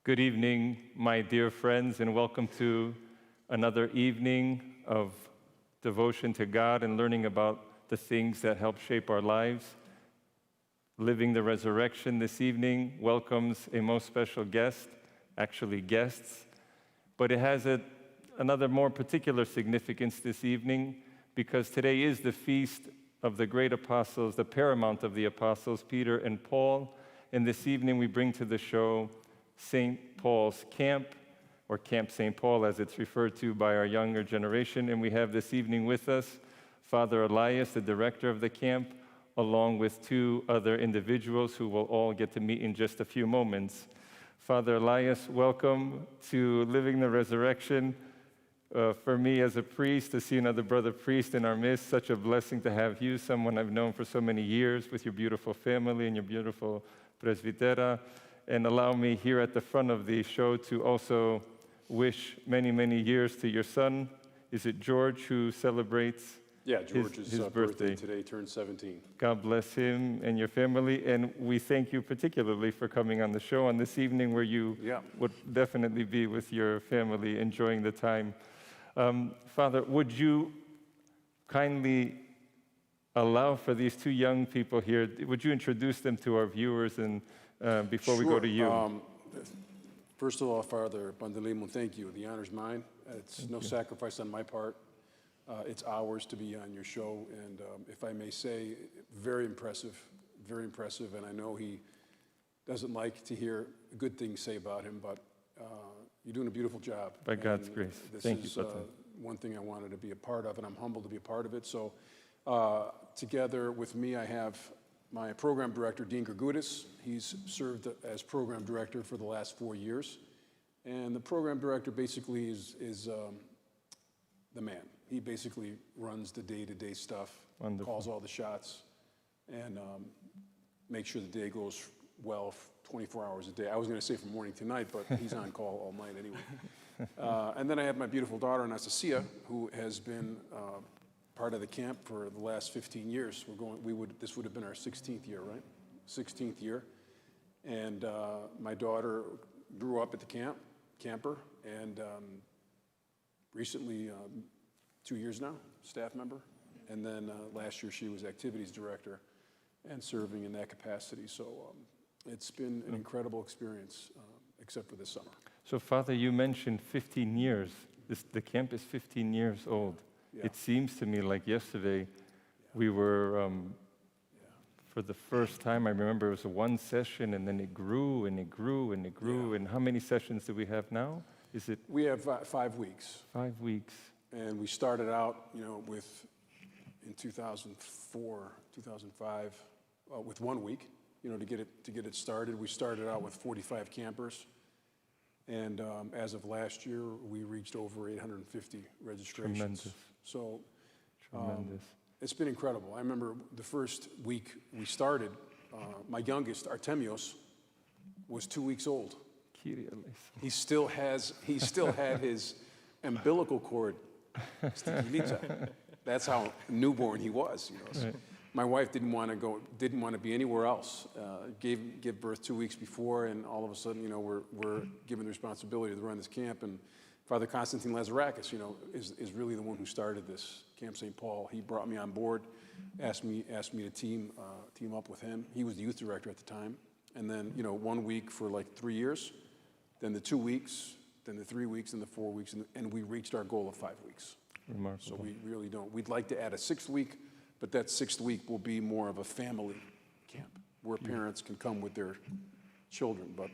Good evening, my dear friends, and welcome to another evening of devotion to God and learning about the things that help shape our lives. Living the Resurrection this evening welcomes a most special guest, actually guests, but it has another more particular significance this evening because today is the feast of the great apostles, the paramount of the apostles, Peter and Paul, and this evening we bring to the show St. Paul's Camp, or Camp St. Paul as it's referred to by our younger generation. And we have this evening with us Father Elias, the director of the camp, along with two other individuals who we'll all get to meet in just a few moments. Father Elias, welcome to Living the Resurrection. For me as a priest, to see another brother priest in our midst, such a blessing to have you, someone I've known for so many years with your beautiful family and your beautiful presbytera. And allow me here at the front of the show to also wish many, many years to your son. Is it George who celebrates his birthday today, turned 17. God bless him and your family. And we thank you particularly for coming on the show on this evening where you would definitely be with your family enjoying the time. Father, would you kindly allow for these two young people here, would you introduce them to our viewers and before we go to you? First of all, Father Bandelimo, thank you. The honor's mine. It's no sacrifice on my part. It's ours to be on your show. And if I may say, very impressive. And I know he doesn't like to hear good things say about him, but you're doing a beautiful job. By God's grace. Thank you, This Father. is one thing I wanted to be a part of, and I'm humbled to be a part of it. So together with me, I have my program director, Dean Gergudis. He's served as program director for the last 4 years. And the program director basically is the man. He basically runs the day-to-day stuff, Wonderful. Calls all the shots, and makes sure the day goes well 24 hours a day. I was going to say from morning to night, but he's on call all night anyway. And then I have my beautiful daughter, Anastasia, who has been part of the camp for the last 15 years. This would have been our 16th year, right? 16th year. And my daughter grew up at the camper, and recently, 2 years now, staff member. And then last year she was activities director and serving in that capacity. So it's been an incredible experience, except for this summer. So Father, you mentioned 15 years. The camp is 15 years old. Yeah. It seems to me like yesterday we were, for the first time, I remember it was one session and then it grew and it grew and it grew. And how many sessions do we have now? Is it? We have 5 weeks. 5 weeks. And we started out, in 2004, 2005, with 1 week, to get it started. We started out with 45 campers. And as of last year, we reached over 850 registrations. Tremendous. So Tremendous. It's been incredible. I remember the first week we started, my youngest, Artemios, was 2 weeks old. He still had his umbilical cord. That's how newborn he was. So Right. my wife didn't want to be anywhere else. Gave birth 2 weeks before, and all of a sudden, we're given the responsibility to run this camp. And Father Constantine Lazarakis, is really the one who started this Camp St. Paul. He brought me on board, asked me to team up with him. He was the youth director at the time. And then 1 week for like 3 years, then the 2 weeks, then the 3 weeks, and the 4 weeks, and we reached our goal of 5 weeks. Remarkable. So we really don't. We'd like to add a 6th week, but that 6th week will be more of a family camp where parents can come with their children, but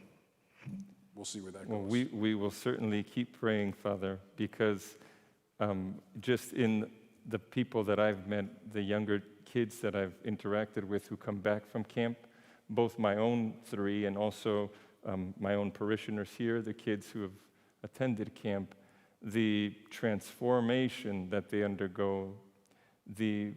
we'll see where that goes. Well, we will certainly keep praying, Father, because just in the people that I've met, the younger kids that I've interacted with who come back from camp, both my own 3 and also my own parishioners here, the kids who have attended camp, the transformation that they undergo, the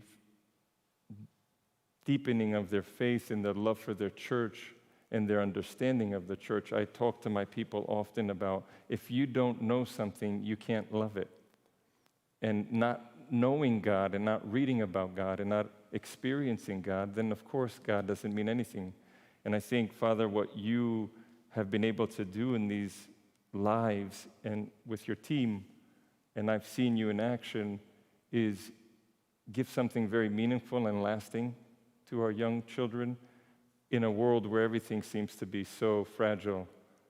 deepening of their faith and their love for their church and their understanding of the church. I talk to my people often about if you don't know something, you can't love it. And not knowing God and not reading about God and not experiencing God, then of course God doesn't mean anything. And I think, Father, what you have been able to do in these lives and with your team, and I've seen you in action, is give something very meaningful and lasting to our young children in a world where everything seems to be so fragile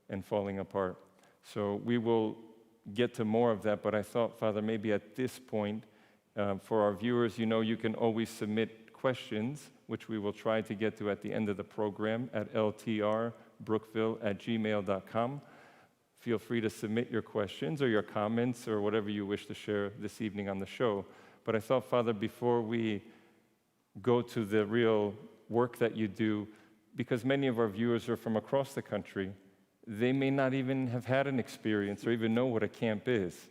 and falling apart. So we will get to more of that, but I thought, Father, maybe at this point, for our viewers, you can always submit questions, which we will try to get to at the end of the program at ltrbrookville@gmail.com. Feel free to submit your questions or your comments or whatever you wish to share this evening on the show. But I thought, Father, before we go to the real work that you do, because many of our viewers are from across the country, they may not even have had an experience or even know what a camp is.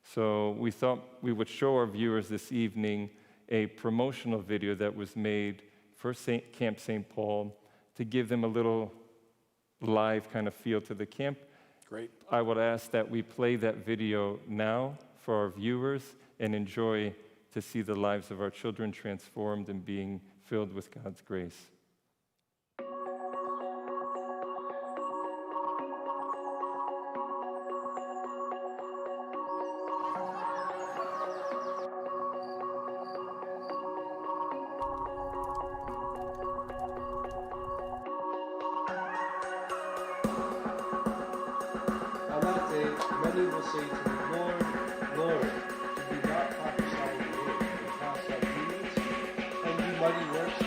So we thought we would show our viewers this evening a promotional video that was made for Camp St. Paul to give them a little live kind of feel to the camp. Great. I would ask that we play that video now for our viewers and enjoy to see the lives of our children transformed and being filled with God's grace. Many will say to me, Lord, Lord, did we not prophesy in your name, and cast out demons, and do mighty works?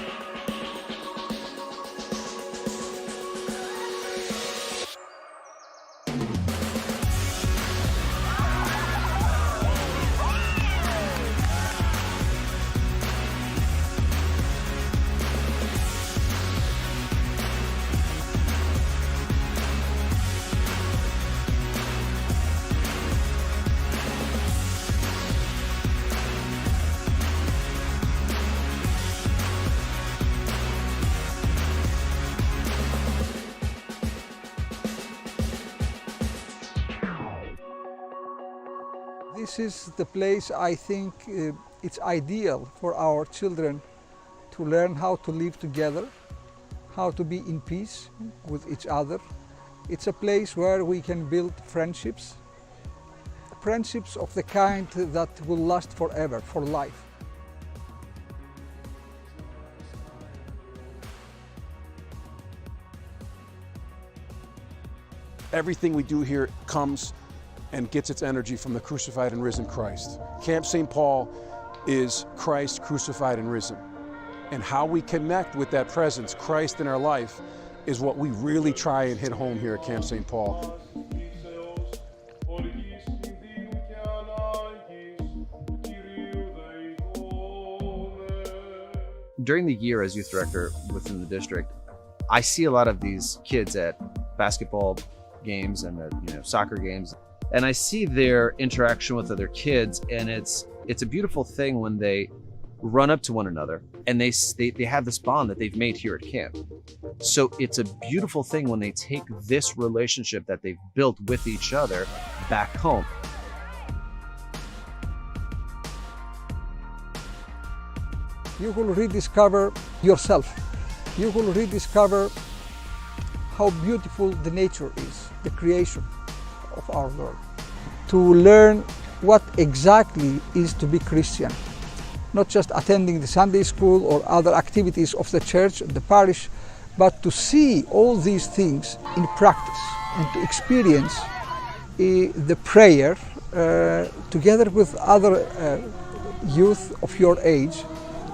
This is the place I think it's ideal for our children to learn how to live together, how to be in peace with each other. It's a place where we can build friendships of the kind that will last forever, for life. Everything we do here comes and gets its energy from the crucified and risen Christ. Camp St. Paul is Christ crucified and risen. And how we connect with that presence, Christ in our life, is what we really try and hit home here at Camp St. Paul. During the year as youth director within the district, I see a lot of these kids at basketball games and at, soccer games, and I see their interaction with other kids, and it's a beautiful thing when they run up to one another and they have this bond that they've made here at camp. So it's a beautiful thing when they take this relationship that they've built with each other back home. You will rediscover yourself. You will rediscover how beautiful the nature is, the creation of our Lord. To learn what exactly is to be Christian. Not just attending the Sunday school or other activities of the church, the parish, but to see all these things in practice and to experience the prayer together with other youth of your age,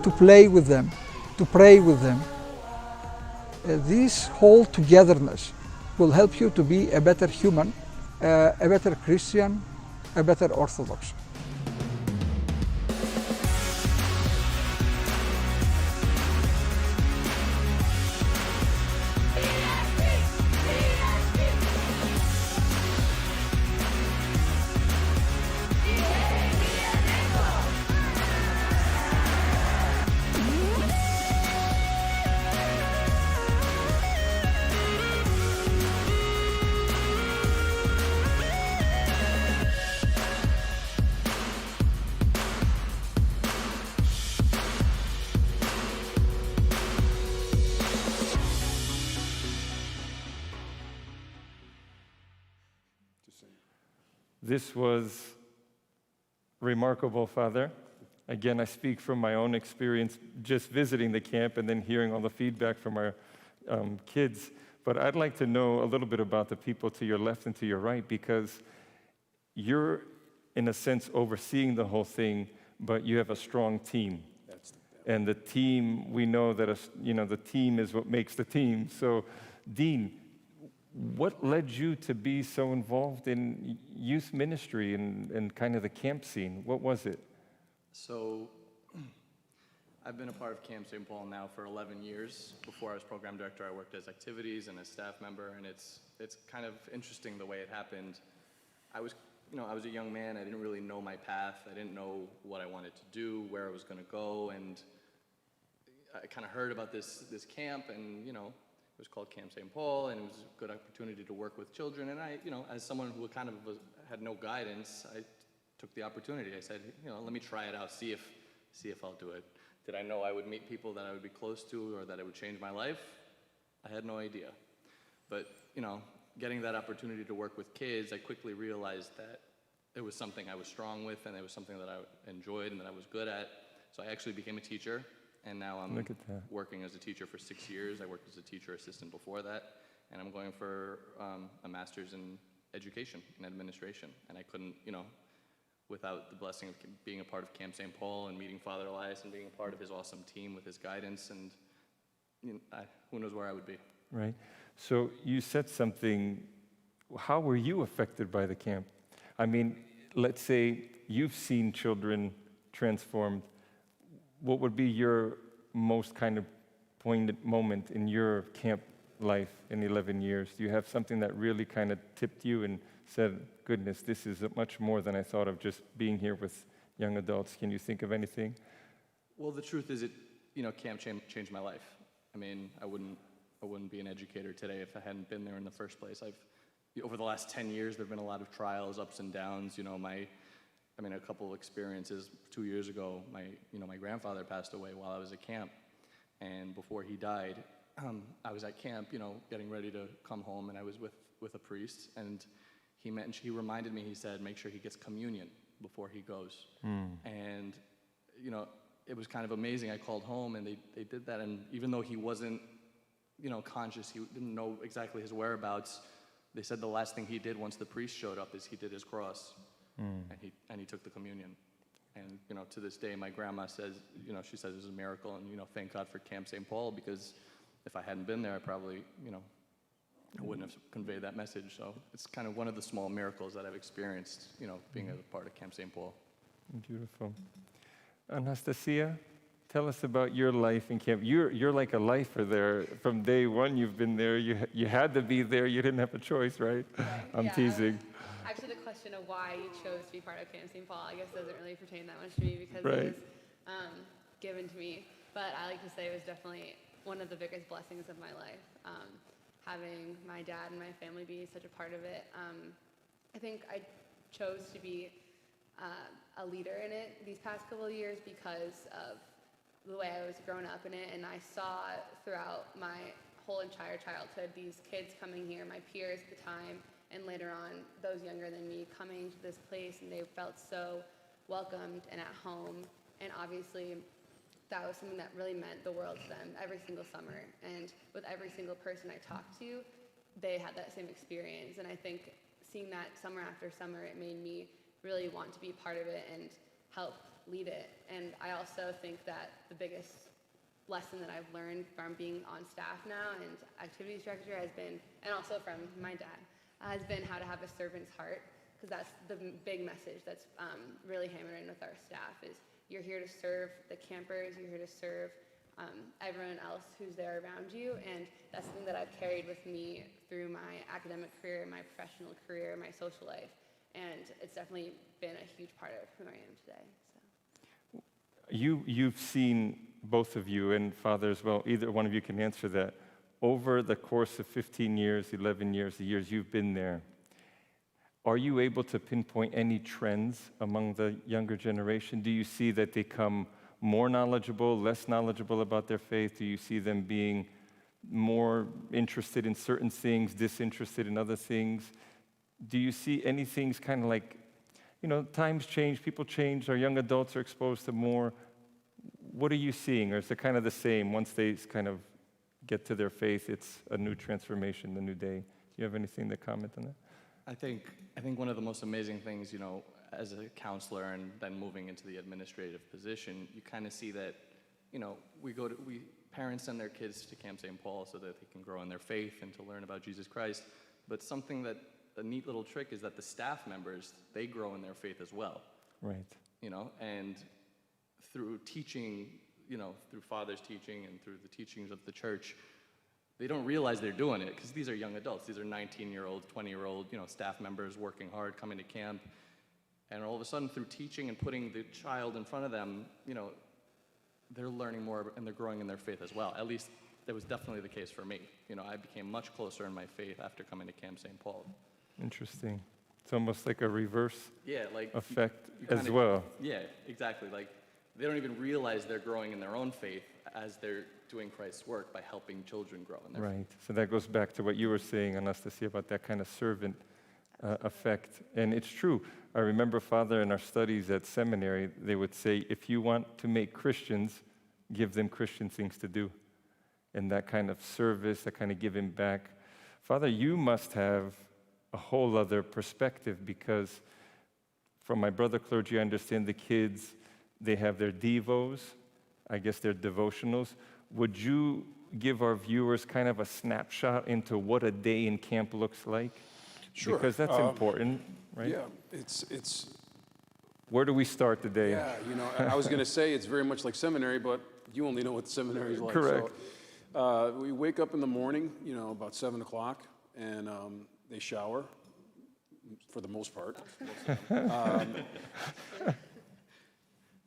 to play with them, to pray with them. This whole togetherness will help you to be a better human, a better Christian, a better Orthodox. This was remarkable, Father. Again, I speak from my own experience just visiting the camp and then hearing all the feedback from our kids. But I'd like to know a little bit about the people to your left and to your right, because you're, in a sense, overseeing the whole thing, but you have a strong team. And the team, we know that the team is what makes the team. So, Dean, what led you to be so involved in youth ministry and kind of the camp scene? What was it? So, I've been a part of Camp St. Paul now for 11 years. Before I was program director, I worked as activities and as staff member, and it's kind of interesting the way it happened. I was a young man. I didn't really know my path. I didn't know what I wanted to do, where I was going to go, and I kind of heard about this camp, and it was called Camp St. Paul, and it was a good opportunity to work with children. And I, as someone who had no guidance, I took the opportunity. I said, let me try it out, see if I'll do it. Did I know I would meet people that I would be close to or that it would change my life? I had no idea. But getting that opportunity to work with kids, I quickly realized that it was something I was strong with, and it was something that I enjoyed and that I was good at. So I actually became a teacher, and now I'm working as a teacher for 6 years. I worked as a teacher assistant before that, and I'm going for a master's in education and administration. And I couldn't, without the blessing of being a part of Camp St. Paul and meeting Father Elias and being a part of his awesome team with his guidance, and who knows where I would be. Right. So you said something. How were you affected by the camp? I mean, let's say you've seen children transformed. What would be your most kind of poignant moment in your camp life in 11 years? Do you have something that really kind of tipped you and said, goodness, this is much more than I thought of just being here with young adults? Can you think of anything? Well, the truth is camp changed my life. I mean, I wouldn't be an educator today if I hadn't been there in the first place. Over the last 10 years, there have been a lot of trials, ups and downs. A couple of experiences. 2 years ago, my grandfather passed away while I was at camp. And before he died, I was at camp, getting ready to come home, and I was with a priest, and he reminded me, he said, make sure he gets communion before he goes. And, it was kind of amazing. I called home, and they did that, and even though he wasn't, conscious, he didn't know exactly his whereabouts, they said the last thing he did once the priest showed up is he did his cross, and he took the communion. And, to this day, my grandma says, she says it was a miracle, and, thank God for Camp St. Paul, because if I hadn't been there, I probably, I wouldn't have conveyed that message. So it's kind of one of the small miracles that I've experienced, being a part of Camp St. Paul. Beautiful. Anastasia, tell us about your life in camp. You're like a lifer there. From day one, you've been there. You had to be there. You didn't have a choice, right? I'm teasing. Actually, the question of why you chose to be part of Camp St. Paul, I guess, doesn't really pertain that much to me because it was given to me. But I like to say it was definitely one of the biggest blessings of my life. Having my dad and my family be such a part of it. I think I chose to be a leader in it these past couple of years because of the way I was growing up in it, and I saw throughout my whole entire childhood these kids coming here, my peers at the time, and later on those younger than me coming to this place, and they felt so welcomed and at home, and obviously that was something that really meant the world to them every single summer. And with every single person I talked to, they had that same experience. And I think seeing that summer after summer, it made me really want to be part of it and help lead it. And I also think that the biggest lesson that I've learned from being on staff now and activities director has been, and also from my dad, has been how to have a servant's heart, because that's the big message that's really hammered in with our staff is you're here to serve the campers, you're here to serve everyone else who's there around you, and that's something that I've carried with me through my academic career, my professional career, my social life, and it's definitely been a huge part of who I am today. So. You've seen, both of you, and Father as well, either one of you can answer that, over the course of 15 years, 11 years, the years you've been there, are you able to pinpoint any trends among the younger generation? Do you see that they come more knowledgeable, less knowledgeable about their faith? Do you see them being more interested in certain things, disinterested in other things? do you see anything's kind of like, times change, people change, our young adults are exposed to more. What are you seeing? Or is it kind of the same? Once they kind of get to their faith, it's a new transformation, a new day. Do you have anything to comment on that? I think one of the most amazing things, as a counselor and then moving into the administrative position, you kind of see that, parents send their kids to Camp St. Paul so that they can grow in their faith and to learn about Jesus Christ. But something that a neat little trick is that the staff members, they grow in their faith as well. Right. And through teaching, through Father's teaching and through the teachings of the church, they don't realize they're doing it because these are young adults. These are 19-year-old, 20-year-old, staff members working hard, coming to camp. And all of a sudden, through teaching and putting the child in front of them, they're learning more and they're growing in their faith as well. At least that was definitely the case for me. I became much closer in my faith after coming to Camp St. Paul. Interesting. It's almost like a reverse effect you as well. Yeah, exactly. Like, they don't even realize they're growing in their own faith as they're doing Christ's work by helping children grow in their faith. Right. So that goes back to what you were saying, Anastasia, about that kind of servant effect. And it's true. I remember, Father, in our studies at seminary, they would say, if you want to make Christians, give them Christian things to do. And that kind of service, that kind of giving back. Father, you must have a whole other perspective, because from my brother clergy, I understand the kids, they have their devos, I guess their devotionals. Would you give our viewers kind of a snapshot into what a day in camp looks like? Sure. Because that's important, right? Yeah, it's. Where do we start the day? Yeah, I was going to say it's very much like seminary, but you only know what seminary is like. Correct. So, we wake up in the morning, about 7 o'clock, and they shower, for the most part.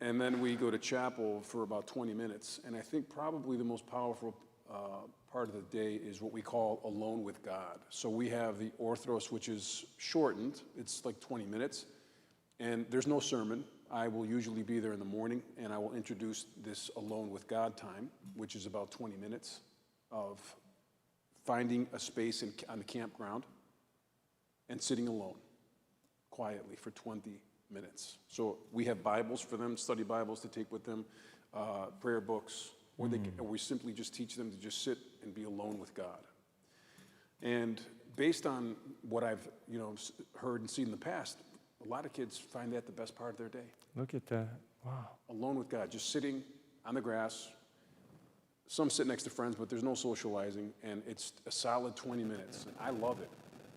And then we go to chapel for about 20 minutes. And I think probably the most powerful part of the day is what we call alone with God. So we have the Orthros, which is shortened. It's like 20 minutes. And there's no sermon. I will usually be there in the morning, and I will introduce this alone with God time, which is about 20 minutes of finding a space on the campground and sitting alone quietly for 20 minutes. So we have Bibles for them, study Bibles to take with them, prayer books, or we simply just teach them to just sit and be alone with God. And based on what I've heard and seen in the past, a lot of kids find that the best part of their day. Look at that. Wow. Alone with God, just sitting on the grass. Some sit next to friends, but there's no socializing, and it's a solid 20 minutes. And I love it.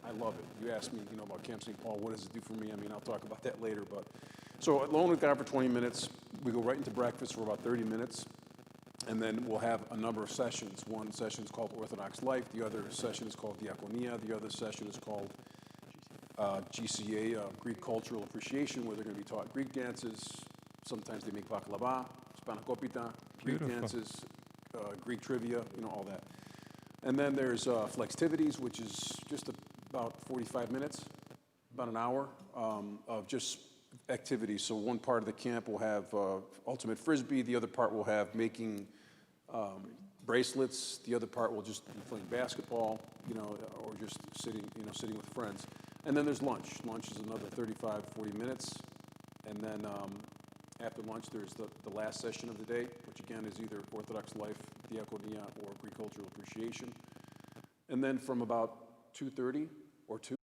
I love it. You asked me, about Camp St. Paul, what does it do for me? I mean, I'll talk about that later. But so alone with God for 20 minutes. We go right into breakfast for about 30 minutes, and then we'll have a number of sessions. One session is called Orthodox Life. The other session is called Diaconia. The other session is called GCA, Greek Cultural Appreciation, where they're going to be taught Greek dances. Sometimes they make baklava, spanakopita, Greek dances, Greek trivia, all that. And then there's Flextivities, which is just about 45 minutes, about an hour of just activities. So one part of the camp will have ultimate frisbee. The other part will have making bracelets. The other part will just be playing basketball, or just sitting with friends. And then there's lunch. Lunch is another 35, 40 minutes. And then after lunch, there's the last session of the day, which again is either Orthodox Life, Diaconia, or Greek Cultural Appreciation. And then from about 2:30 or 2,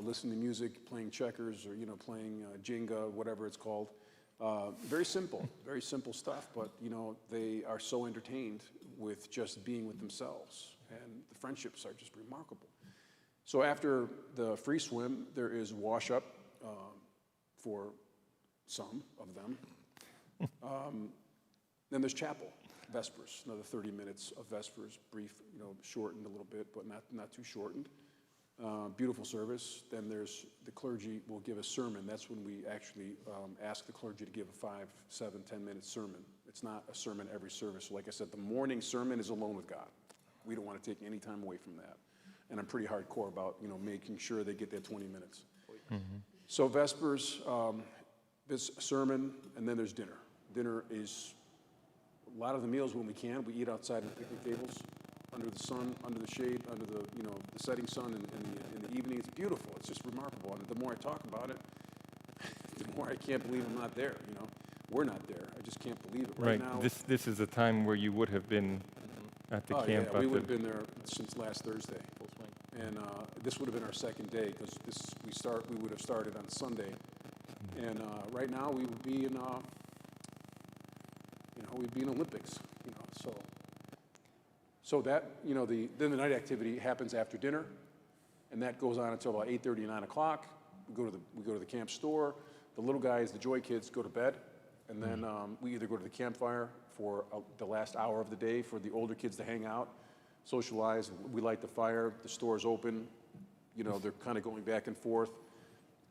listening to music, playing checkers, or playing Jenga, whatever it's called. Very simple stuff, but they are so entertained with just being with themselves, and the friendships are just remarkable. So after the free swim, there is wash up for some of them. Then there's chapel, Vespers, another 30 minutes of Vespers, brief, shortened a little bit, but not too shortened. Beautiful service. Then there's the clergy will give a sermon. That's when we actually ask the clergy to give a 5, 7, 10-minute sermon. It's not a sermon every service. So like I said, the morning sermon is alone with God. We don't want to take any time away from that. And I'm pretty hardcore about, making sure they get that 20 minutes. Mm-hmm. So Vespers, this sermon, and then there's dinner. Dinner is a lot of the meals when we can. We eat outside on picnic tables. under the sun, under the shade, under the, the setting sun in the evening. It's beautiful. It's just remarkable. And the more I talk about it, the more I can't believe I'm not there, We're not there. I just can't believe it. Right now, This is a time where you would have been at the camp. Yeah, we would have been there since last Thursday. Full swing. And this would have been our second day because we would have started on Sunday. And right now we would be in, we'd be in Olympics, So that, then the night activity happens after dinner, and that goes on until about 8:30 and 9 o'clock. We go to the camp store. The little guys, the Joy kids, go to bed, and then we either go to the campfire for the last hour of the day for the older kids to hang out, socialize. We light the fire. The store's open. They're kind of going back and forth.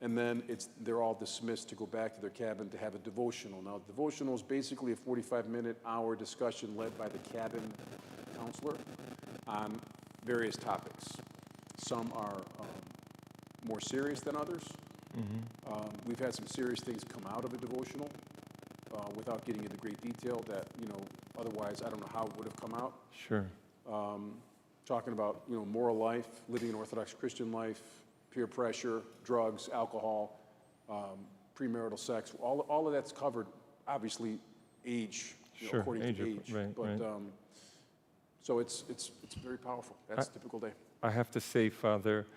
And then they're all dismissed to go back to their cabin to have a devotional. Now, devotional is basically a 45-hour discussion led by the cabin counselor on various topics. Some are more serious than others. We've had some serious things come out of a devotional without getting into great detail that, otherwise I don't know how it would have come out. Sure. Talking about, moral life, living an Orthodox Christian life, peer pressure, drugs, alcohol, premarital sex. All of that's covered, obviously, age, Sure. according to age. Right, but right. so it's very powerful. That's a typical day. I have to say, Father,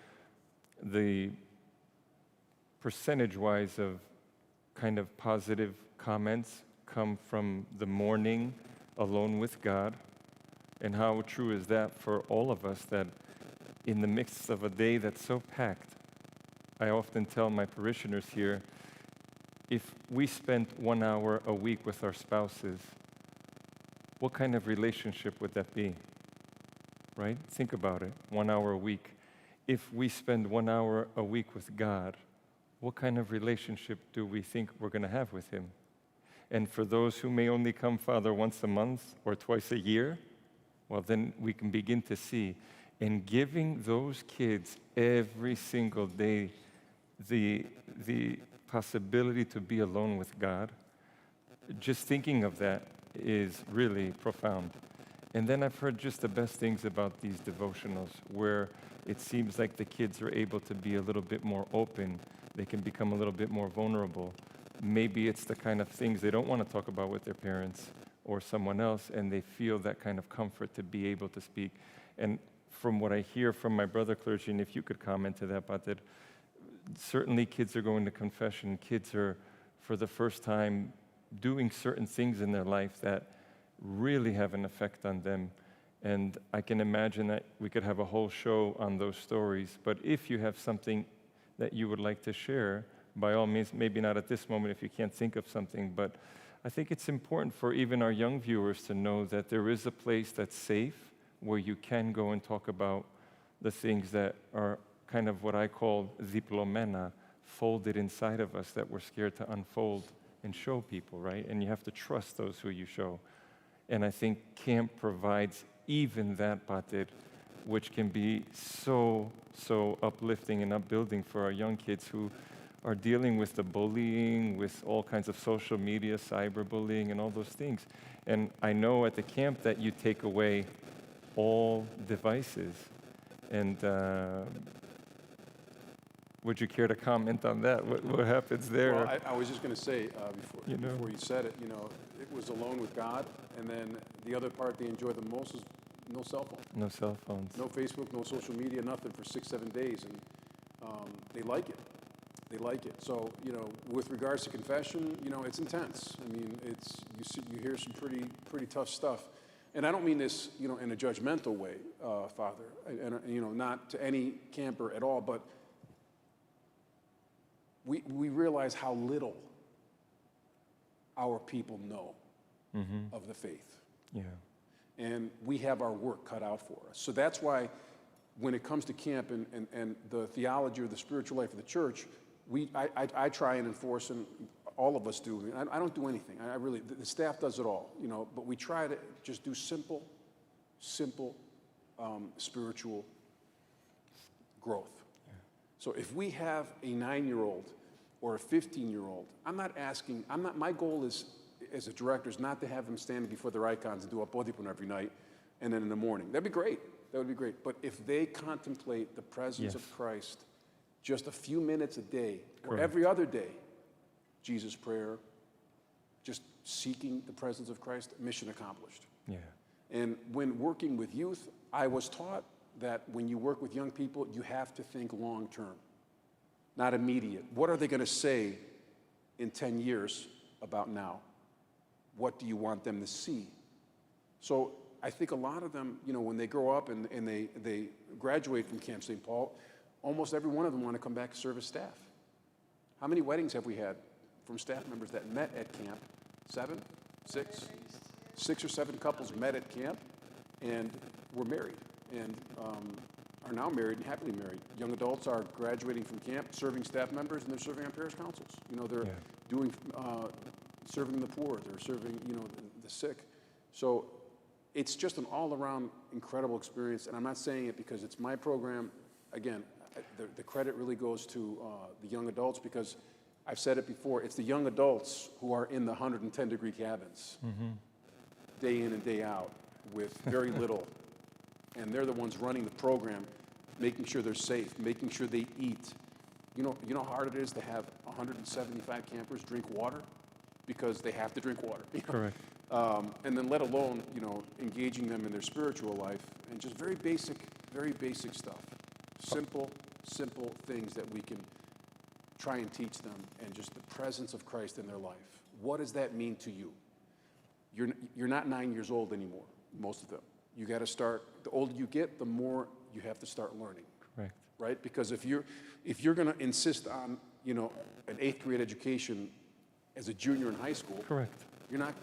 the percentage-wise of kind of positive comments come from the morning alone with God. And how true is that for all of us, that in the midst of a day that's so packed, I often tell my parishioners here, if we spent 1 hour a week with our spouses, what kind of relationship would that be? Right? Think about it, 1 hour a week. If we spend 1 hour a week with God, what kind of relationship do we think we're going to have with Him? And for those who may only come, Father, once a month or twice a year, well, then we can begin to see. And giving those kids every single day the possibility to be alone with God, just thinking of that is really profound. And then I've heard just the best things about these devotionals, where it seems like the kids are able to be a little bit more open. They can become a little bit more vulnerable. Maybe it's the kind of things they don't want to talk about with their parents or someone else, and they feel that kind of comfort to be able to speak. And from what I hear from my brother clergy, and if you could comment to that, but that certainly kids are going to confession. Kids are, for the first time, doing certain things in their life that really have an effect on them. And I can imagine that we could have a whole show on those stories. But if you have something that you would like to share, by all means, maybe not at this moment if you can't think of something, but I think it's important for even our young viewers to know that there is a place that's safe where you can go and talk about the things that are kind of what I call diplomena, folded inside of us that we're scared to unfold and show people, right? And you have to trust those who you show. And I think camp provides even that, Pater, which can be so uplifting and upbuilding for our young kids who are dealing with the bullying, with all kinds of social media, cyberbullying, and all those things. And I know at the camp that you take away all devices. And would you care to comment on that? What happens there? Well, I was just going to say, before you said it, it was alone with God, and then the other part they enjoy the most is no cell phone. No cell phones. No Facebook, no social media, nothing for 6-7 days, and they like it. They like it. So, with regards to confession, it's intense. I mean, you hear some pretty tough stuff. And I don't mean this, in a judgmental way, Father, and not to any camper at all, but we realize how little our people know of the faith. Yeah. And we have our work cut out for us. So that's why when it comes to camp and the theology or the spiritual life of the church, I try and enforce, and all of us do. I don't do anything. I really, the staff does it all, but we try to just do simple spiritual growth. Yeah. So if we have a 9-year-old or a 15-year-old, my goal is, as a director, is not to have them standing before their icons and do a bodhipun every night, and then in the morning. That'd be great. That would be great. But if they contemplate the presence of Christ just a few minutes a day or every other day, Jesus prayer, just seeking the presence of Christ, mission accomplished. Yeah. And when working with youth, I was taught that when you work with young people, you have to think long term, not immediate. What are they going to say in 10 years about now? What do you want them to see? So I think a lot of them, you know, when they grow up and they graduate from Camp St. Paul, almost every one of them want to come back to serve as staff. How many weddings have we had from staff members that met at camp? 7? 6? 6 or 7 couples met at camp and were married and are now married and happily married. Young adults are graduating from camp, serving staff members, and they're serving on parish councils. You know, they're doing, serving the poor, they're serving, you know, the sick. So it's just an all-around incredible experience, and I'm not saying it because it's my program. Again, the credit really goes to the young adults because I've said it before, it's the young adults who are in the 110-degree cabins day in and day out with very little, and they're the ones running the program, making sure they're safe, making sure they eat. You know how hard it is to have 175 campers drink water because they have to drink water. You know? Correct. And then let alone, you know, engaging them in their spiritual life and just very basic stuff. Simple things that we can try and teach them, and just the presence of Christ in their life. What does that mean to you? You're not 9 years old anymore, most of them. You got to start, the older you get, the more you have to start learning. Correct. Right? Because if you're going to insist on, you know, an 8th grade education as a junior in high school, Correct. you're not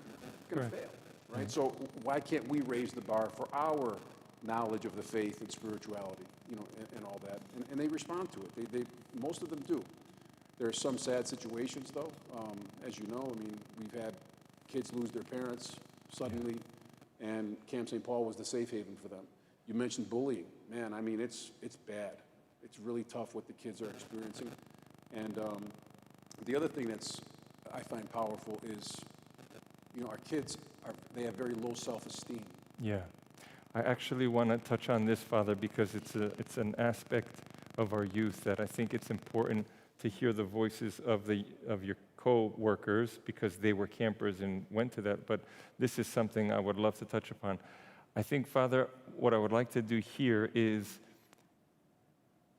going to fail, right? So why can't we raise the bar for our knowledge of the faith and spirituality, you know, and all that? And they respond to it. They most of them do. There are some sad situations, though. As you know, I mean, we've had kids lose their parents suddenly, and Camp St. Paul was the safe haven for them. You mentioned bullying. Man, I mean, it's bad. It's really tough what the kids are experiencing. And the other thing that's I find powerful is, you know, our kids they have very low self-esteem. Yeah. I actually want to touch on this, Father, because it's an aspect of our youth that I think it's important to hear the voices of your co-workers because they were campers and went to that. But this is something I would love to touch upon. I think, Father, what I would like to do here is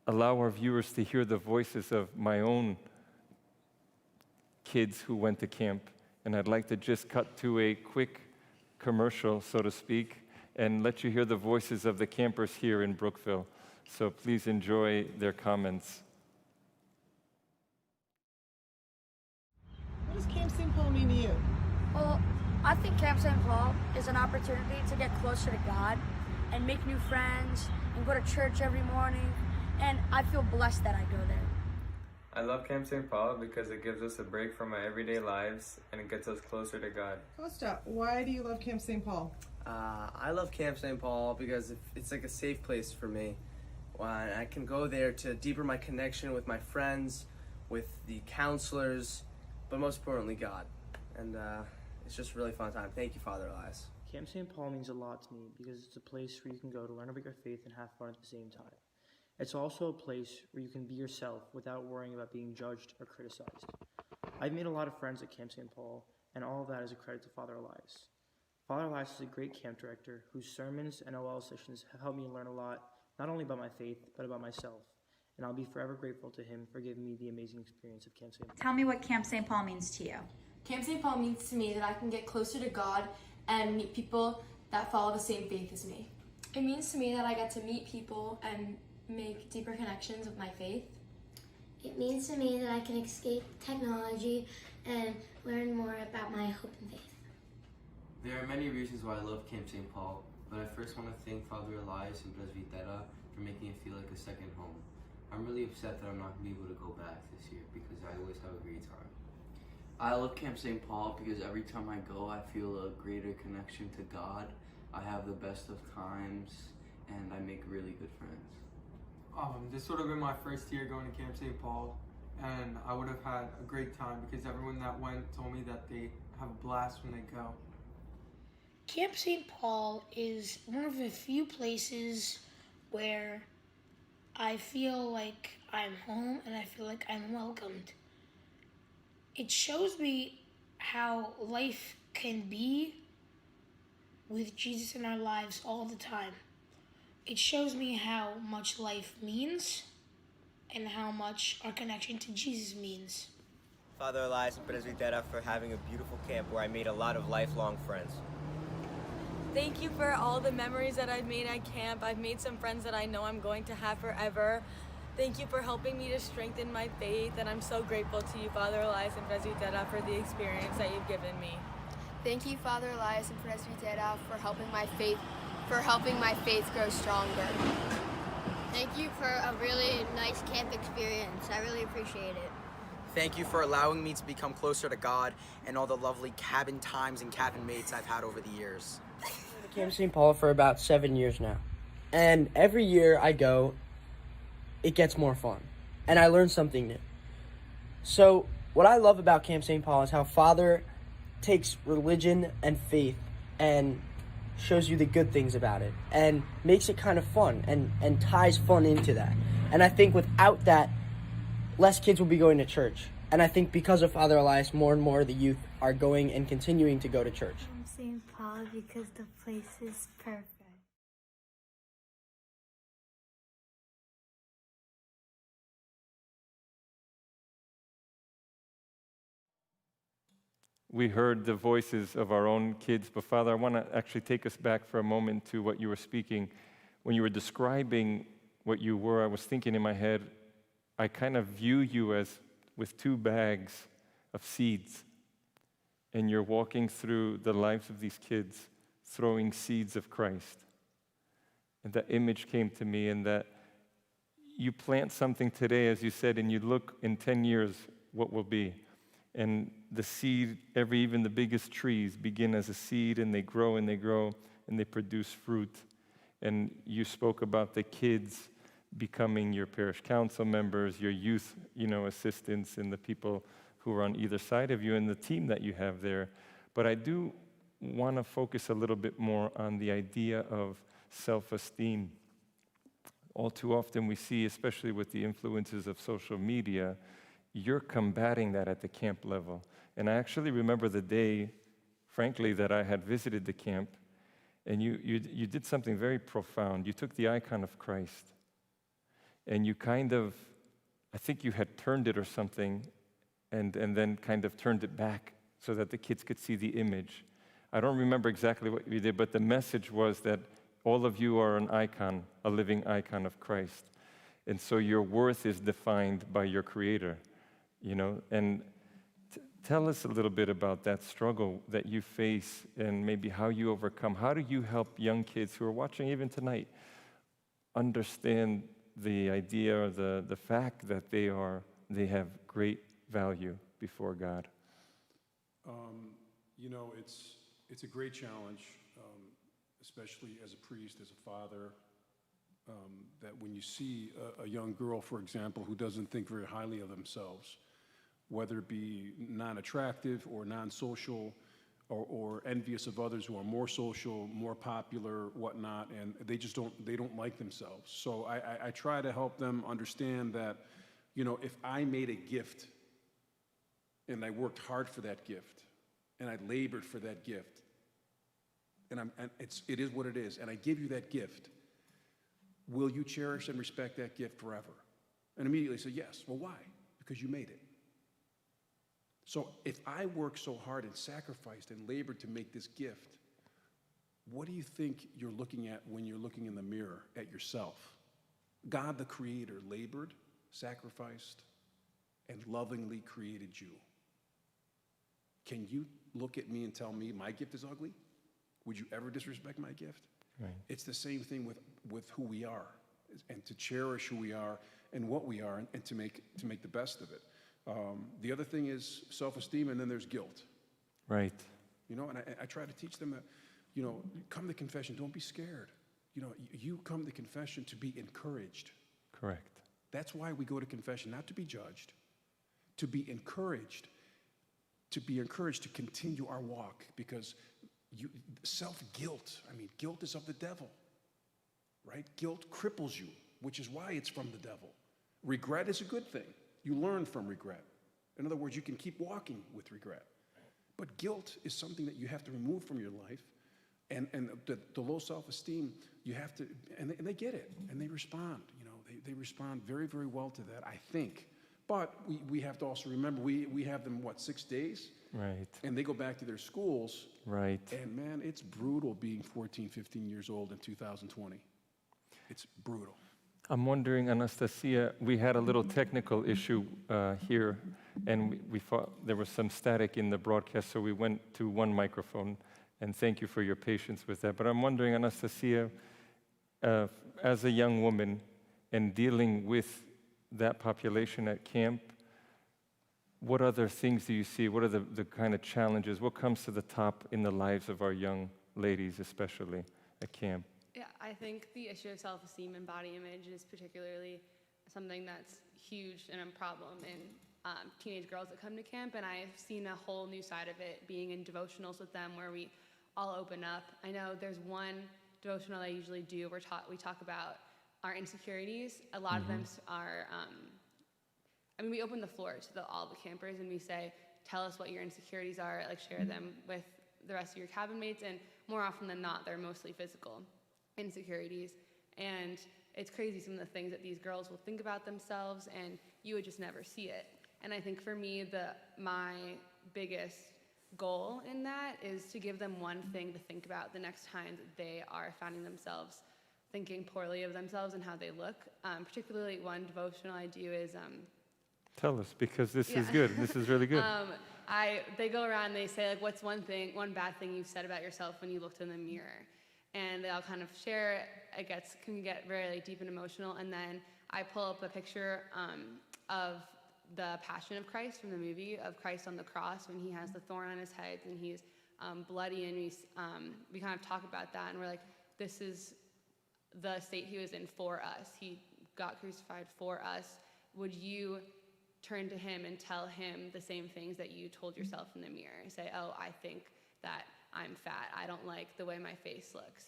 allow our viewers to hear the voices of my own kids who went to camp. And I'd like to just cut to a quick commercial, so to speak, and let you hear the voices of the campers here in Brookville. So please enjoy their comments. What does Camp St. Paul mean to you? Well, I think Camp St. Paul is an opportunity to get closer to God and make new friends and go to church every morning, and I feel blessed that I go there. I love Camp St. Paul because it gives us a break from our everyday lives and it gets us closer to God. Costa, why do you love Camp St. Paul? I love Camp St. Paul because it's like a safe place for me. I can go there to deepen my connection with my friends, with the counselors, but most importantly, God. And it's just a really fun time. Thank you, Father Elias. Camp St. Paul means a lot to me because it's a place where you can go to learn about your faith and have fun at the same time. It's also a place where you can be yourself without worrying about being judged or criticized. I've made a lot of friends at Camp St. Paul, and all of that is a credit to Father Elias. Father Elias is a great camp director whose sermons and OL sessions have helped me learn a lot, not only about my faith, but about myself. And I'll be forever grateful to him for giving me the amazing experience of Camp St. Paul. Tell me what Camp St. Paul means to you. Camp St. Paul means to me that I can get closer to God and meet people that follow the same faith as me. It means to me that I get to meet people and make deeper connections with my faith. It means to me that I can escape technology and learn more about my hope and faith. There are many reasons why I love Camp St. Paul, but I first want to thank Father Elias and Presbytera for making it feel like a second home. I'm really upset that I'm not going to be able to go back this year because I always have a great time. I love Camp St. Paul because every time I go, I feel a greater connection to God. I have the best of times, and I make really good friends. This would have been my first year going to Camp St. Paul, and I would have had a great time because everyone that went told me that they have a blast when they go. Camp St. Paul is one of the few places where I feel like I'm home and I feel like I'm welcomed. It shows me how life can be with Jesus in our lives all the time. It shows me how much life means and how much our connection to Jesus means. Father Elias and Presbytera for having a beautiful camp where I made a lot of lifelong friends. Thank you for all the memories that I've made at camp. I've made some friends that I know I'm going to have forever. Thank you for helping me to strengthen my faith, and I'm so grateful to you, Father Elias and Presbytera, for the experience that you've given me. Thank you, Father Elias and Presbytera, for helping my faith grow stronger. Thank you for a really nice camp experience. I really appreciate it. Thank you for allowing me to become closer to God and all the lovely cabin times and cabin mates I've had over the years. I've been at Camp St. Paul for about 7 years now. And every year I go, it gets more fun. And I learn something new. So what I love about Camp St. Paul is how Father takes religion and faith and shows you the good things about it and makes it kind of fun and ties fun into that. And I think without that, less kids will be going to church. And I think because of Father Elias, more and more of the youth are going and continuing to go to church. St. Paul because the place is perfect. We heard the voices of our own kids, but Father, I want to actually take us back for a moment to what you were speaking. When you were describing what you were, I was thinking in my head, I kind of view you as with 2 bags of seeds, and you're walking through the lives of these kids, throwing seeds of Christ. And that image came to me, and that you plant something today, as you said, and you look in 10 years what will be. And the seed, even the biggest trees begin as a seed, and they grow and they grow and they produce fruit. And you spoke about the kids becoming your parish council members, your youth, assistants, and the people who are on either side of you, and the team that you have there. But I do want to focus a little bit more on the idea of self-esteem. All too often we see, especially with the influences of social media, you're combating that at the camp level. And I actually remember the day, frankly, that I had visited the camp, and you did something very profound. You took the icon of Christ, and you kind of, I think you had turned it or something, and then kind of turned it back so that the kids could see the image. I don't remember exactly what you did, but the message was that all of you are an icon, a living icon of Christ. And so your worth is defined by your Creator, and tell us a little bit about that struggle that you face and maybe how you overcome. How do you help young kids who are watching even tonight understand the idea or the fact that they have great value before God? It's a great challenge, especially as a priest, as a father, that when you see a young girl, for example, who doesn't think very highly of themselves, whether it be non-attractive or non-social, or envious of others who are more social, more popular, whatnot, and they don't like themselves. So I try to help them understand that, if I made a gift and I worked hard for that gift and I labored for that gift, and it is what it is, and I give you that gift, will you cherish and respect that gift forever? And immediately say, yes. Well, why? Because you made it. So if I worked so hard and sacrificed and labored to make this gift, what do you think you're looking at when you're looking in the mirror at yourself? God, the Creator, labored, sacrificed, and lovingly created you. Can you look at me and tell me my gift is ugly? Would you ever disrespect my gift? Right. It's the same thing with who we are, and to cherish who we are and what we are, and to make the best of it. The other thing is self-esteem, and then there's guilt. Right. And I try to teach them that, come to confession, don't be scared. You come to confession to be encouraged. Correct. That's why we go to confession, not to be judged, to be encouraged to continue our walk, because self-guilt. I mean, guilt is of the devil, right? Guilt cripples you, which is why it's from the devil. Regret is a good thing. You learn from regret. In other words, you can keep walking with regret. But guilt is something that you have to remove from your life. And the low self-esteem, you have to, and they get it, and they respond. They respond very, very well to that, I think. But we have to also remember, we have them, 6 days? Right. And they go back to their schools. Right. And man, it's brutal being 14, 15 years old in 2020. It's brutal. I'm wondering, Anastasia, we had a little technical issue here, and we thought there was some static in the broadcast, so we went to one microphone, and thank you for your patience with that. But I'm wondering, Anastasia, as a young woman and dealing with that population at camp, what other things do you see? What are the kind of challenges? What comes to the top in the lives of our young ladies, especially at camp? Yeah, I think the issue of self-esteem and body image is particularly something that's huge and a problem in teenage girls that come to camp, and I've seen a whole new side of it being in devotionals with them where we all open up. I know there's one devotional I usually do where we talk about our insecurities. A lot of them are, we open the floor to all the campers and we say, tell us what your insecurities are, share them with the rest of your cabin mates, and more often than not, they're mostly physical insecurities. And it's crazy some of the things that these girls will think about themselves, and you would just never see it. And I think for me, my biggest goal in that is to give them one thing to think about the next time that they are finding themselves thinking poorly of themselves and how they look. Particularly one devotional I do is... Tell us, because this is good. This is really good. They go around and they say, what's one bad thing you've said about yourself when you looked in the mirror? And they all kind of share it. It can get very deep and emotional. And then I pull up a picture of the Passion of Christ from the movie, of Christ on the cross when he has the thorn on his head and he's bloody, and we kind of talk about that, and we're like, this is the state he was in for us. He got crucified for us. Would you turn to him and tell him the same things that you told yourself in the mirror? Say, oh, I think that I'm fat. I don't like the way my face looks.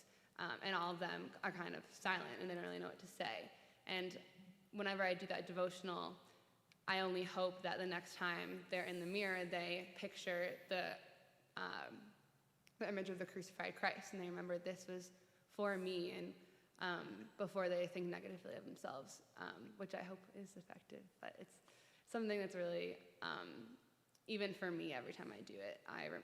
And all of them are kind of silent and they don't really know what to say. And whenever I do that devotional, I only hope that the next time they're in the mirror, they picture the image of the crucified Christ, and they remember this was for me, and before they think negatively of themselves, which I hope is effective. But it's something that's really, even for me, every time I do it,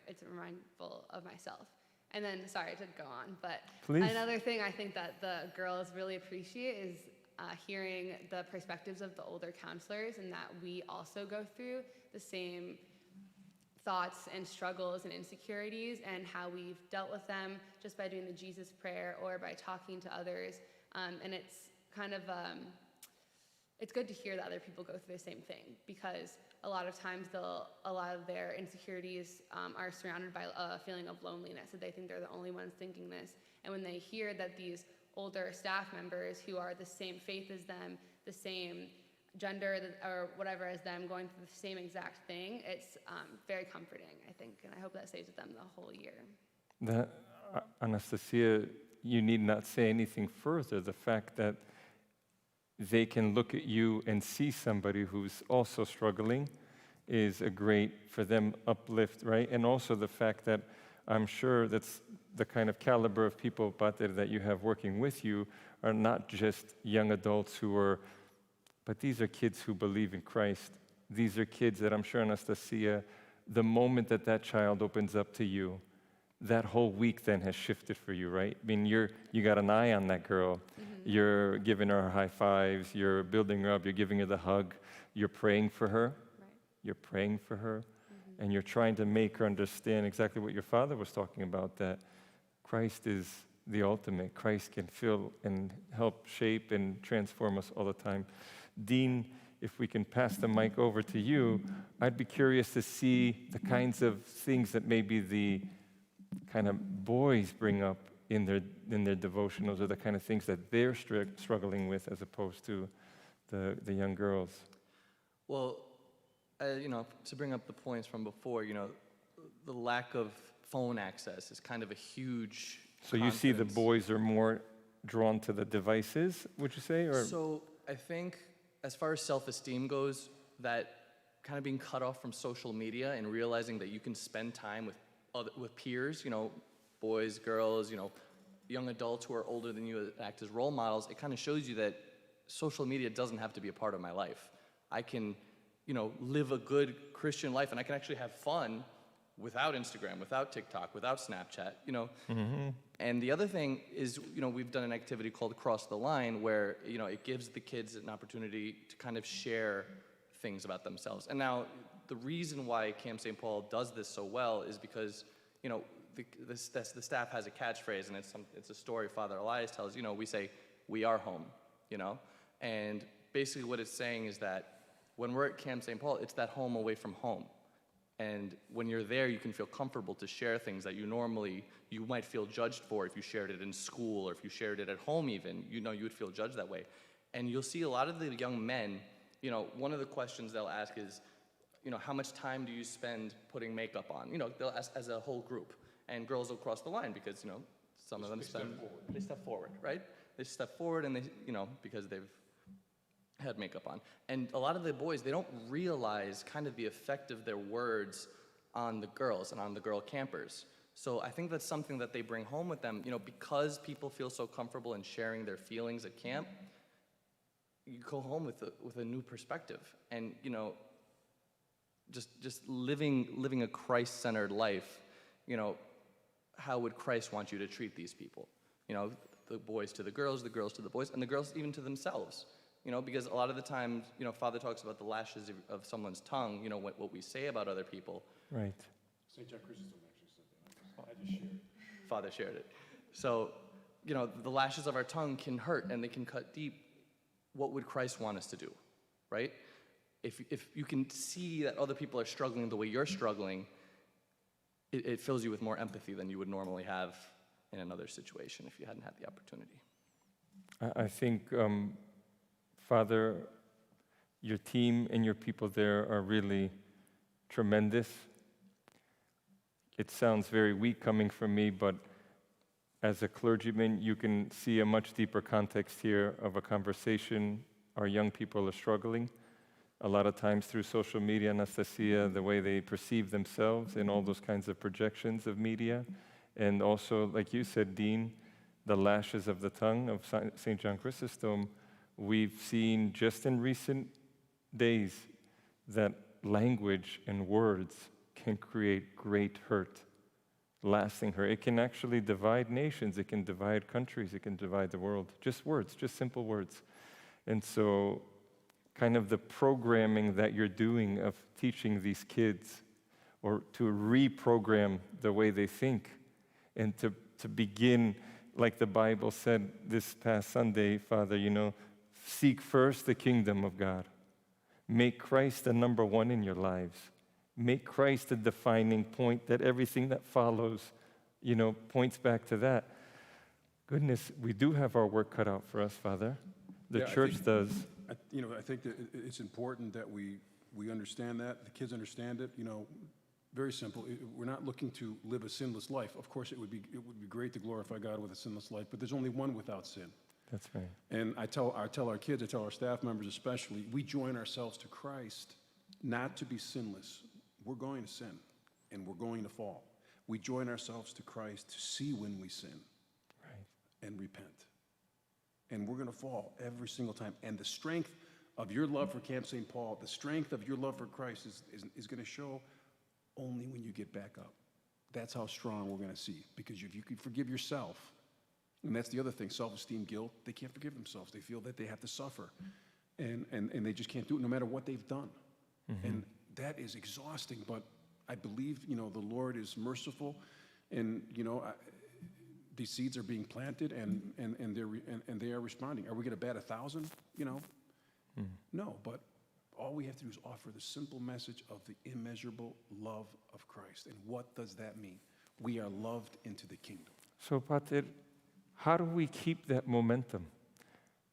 it's remindful of myself. And then, sorry to go on, but Please. Another thing I think that the girls really appreciate is hearing the perspectives of the older counselors, and that we also go through the same thoughts and struggles and insecurities, and how we've dealt with them just by doing the Jesus prayer or by talking to others. And it's kind of, it's good to hear that other people go through the same thing, because a lot of times a lot of their insecurities are surrounded by a feeling of loneliness, that they think they're the only ones thinking this. And when they hear that these older staff members who are the same faith as them, the same gender or whatever as them, going through the same exact thing, it's very comforting, I think, and I hope that stays with them the whole year. Anastasia, you need not say anything further. The fact that they can look at you and see somebody who's also struggling is a great, for them, uplift, right? And also the fact that I'm sure that's the kind of caliber of people, Pater, that you have working with you are not just young adults but these are kids who believe in Christ. These are kids that I'm sure, Anastasia, the moment that child opens up to you, that whole week then has shifted for you, right? I mean, you got an eye on that girl. Mm-hmm. You're giving her high fives. You're building her up. You're giving her the hug. You're praying for her. Right. You're praying for her. Mm-hmm. And you're trying to make her understand exactly what your father was talking about, that Christ is the ultimate. Christ can fill and help shape and transform us all the time. Dean, if we can pass the mic over to you, I'd be curious to see the kinds of things that maybe the kind of boys bring up in their devotionals, or the kind of things that they're struggling with, as opposed to the young girls. Well, to bring up the points from before, the lack of phone access is kind of a huge So you see the confidence. boys are more drawn to the devices, would you say? Or So I think as far as self-esteem goes, that kind of being cut off from social media and realizing that you can spend time with peers, boys, girls, young adults who are older than you that act as role models, it kind of shows you that social media doesn't have to be a part of my life. I can, live a good Christian life, and I can actually have fun without Instagram, without TikTok, without Snapchat, Mhm. And the other thing is, we've done an activity called Cross the Line where, it gives the kids an opportunity to kind of share things about themselves. And now, the reason why Camp St. Paul does this so well is because, the staff has a catchphrase, and it's a story Father Elias tells. We say, "We are home," And basically what it's saying is that when we're at Camp St. Paul, it's that home away from home. And when you're there, you can feel comfortable to share things that you might feel judged for if you shared it in school or if you shared it at home even. You would feel judged that way. And you'll see a lot of the young men, one of the questions they'll ask is, how much time do you spend putting makeup on? They'll ask as a whole group. And girls will cross the line because, some of them they step forward, right? They step forward and they, because they've had makeup on. And a lot of the boys, they don't realize kind of the effect of their words on the girls and on the girl campers. So I think that's something that they bring home with them, because people feel so comfortable in sharing their feelings at camp. You go home with a new perspective, and just living a Christ-centered life. How would Christ want you to treat these people? The boys to the girls to the boys, and the girls even to themselves. Because a lot of the times, Father talks about the lashes of someone's tongue. What we say about other people. Right. St. John Chrysostom actually said that. I just shared it. Father shared it. So, the lashes of our tongue can hurt and they can cut deep. What would Christ want us to do, right? If you can see that other people are struggling the way you're struggling, it fills you with more empathy than you would normally have in another situation if you hadn't had the opportunity. I think, Father, your team and your people there are really tremendous. It sounds very weak coming from me, but as a clergyman, you can see a much deeper context here of a conversation our young people are struggling. A lot of times through social media, Anastasia, the way they perceive themselves and all those kinds of projections of media. And also, like you said, Dean, the lashes of the tongue of St. John Chrysostom. We've seen just in recent days that language and words can create great hurt, lasting hurt. It can actually divide nations, it can divide countries, it can divide the world. Just words, just simple words. And so, kind of the programming that you're doing of teaching these kids, or to reprogram the way they think, and to begin, like the Bible said this past Sunday, Father, seek first the kingdom of God. Make Christ the number one in your lives. Make Christ the defining point, that everything that follows, points back to that. Goodness, we do have our work cut out for us, Father. The church does. I think that it's important that we understand that, the kids understand it. Very simple. We're not looking to live a sinless life. Of course, it would be great to glorify God with a sinless life, but there's only one without sin. That's right. And I tell our kids, I tell our staff members especially, we join ourselves to Christ not to be sinless. We're going to sin, and we're going to fall. We join ourselves to Christ to see when we sin, and repent. And we're going to fall every single time. And the strength of your love for Camp St. Paul, the strength of your love for Christ is going to show only when you get back up. That's how strong we're going to see. Because if you can forgive yourself, and that's the other thing, self-esteem, guilt, they can't forgive themselves. They feel that they have to suffer. And they just can't do it no matter what they've done. Mm-hmm. And that is exhausting. But I believe, the Lord is merciful. And, these seeds are being planted, and they are responding. Are we going to bat 1,000? No. But all we have to do is offer the simple message of the immeasurable love of Christ. And what does that mean? We are loved into the kingdom. So, Pater, how do we keep that momentum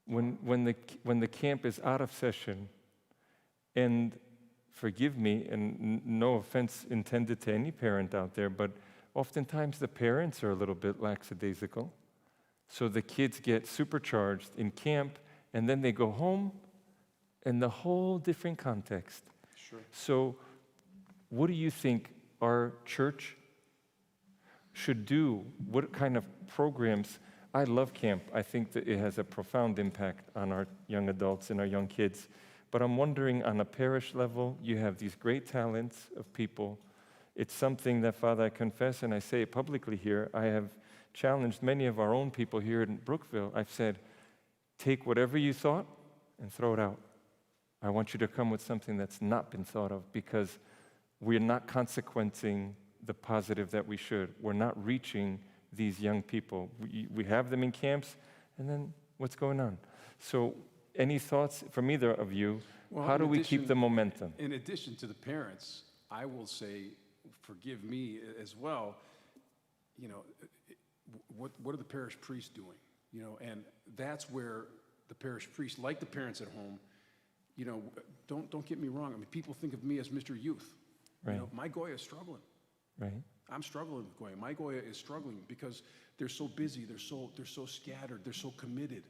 when the camp is out of session? And forgive me, and no offense intended to any parent out there, but oftentimes the parents are a little bit lackadaisical. So the kids get supercharged in camp, and then they go home in the whole different context. Sure. So what do you think our church should do? What kind of programs? I love camp. I think that it has a profound impact on our young adults and our young kids. But I'm wondering, on a parish level, you have these great talents of people. It's something that, Father, I confess, and I say it publicly here, I have challenged many of our own people here in Brookville. I've said, take whatever you thought and throw it out. I want you to come with something that's not been thought of, because we're not consequencing the positive that we should. We're not reaching these young people. We have them in camps, and then what's going on? So any thoughts from either of you? Well, how do we keep the momentum? In addition to the parents, I will say, forgive me as well, you know, what are the parish priests doing? You know, and that's where the parish priests, like the parents at home, you know, don't get me wrong. I mean, people think of me as Mr. Youth. Right. You know, my Goya is struggling. Right. I'm struggling with Goya. My Goya is struggling because they're so busy, they're so scattered, they're so committed.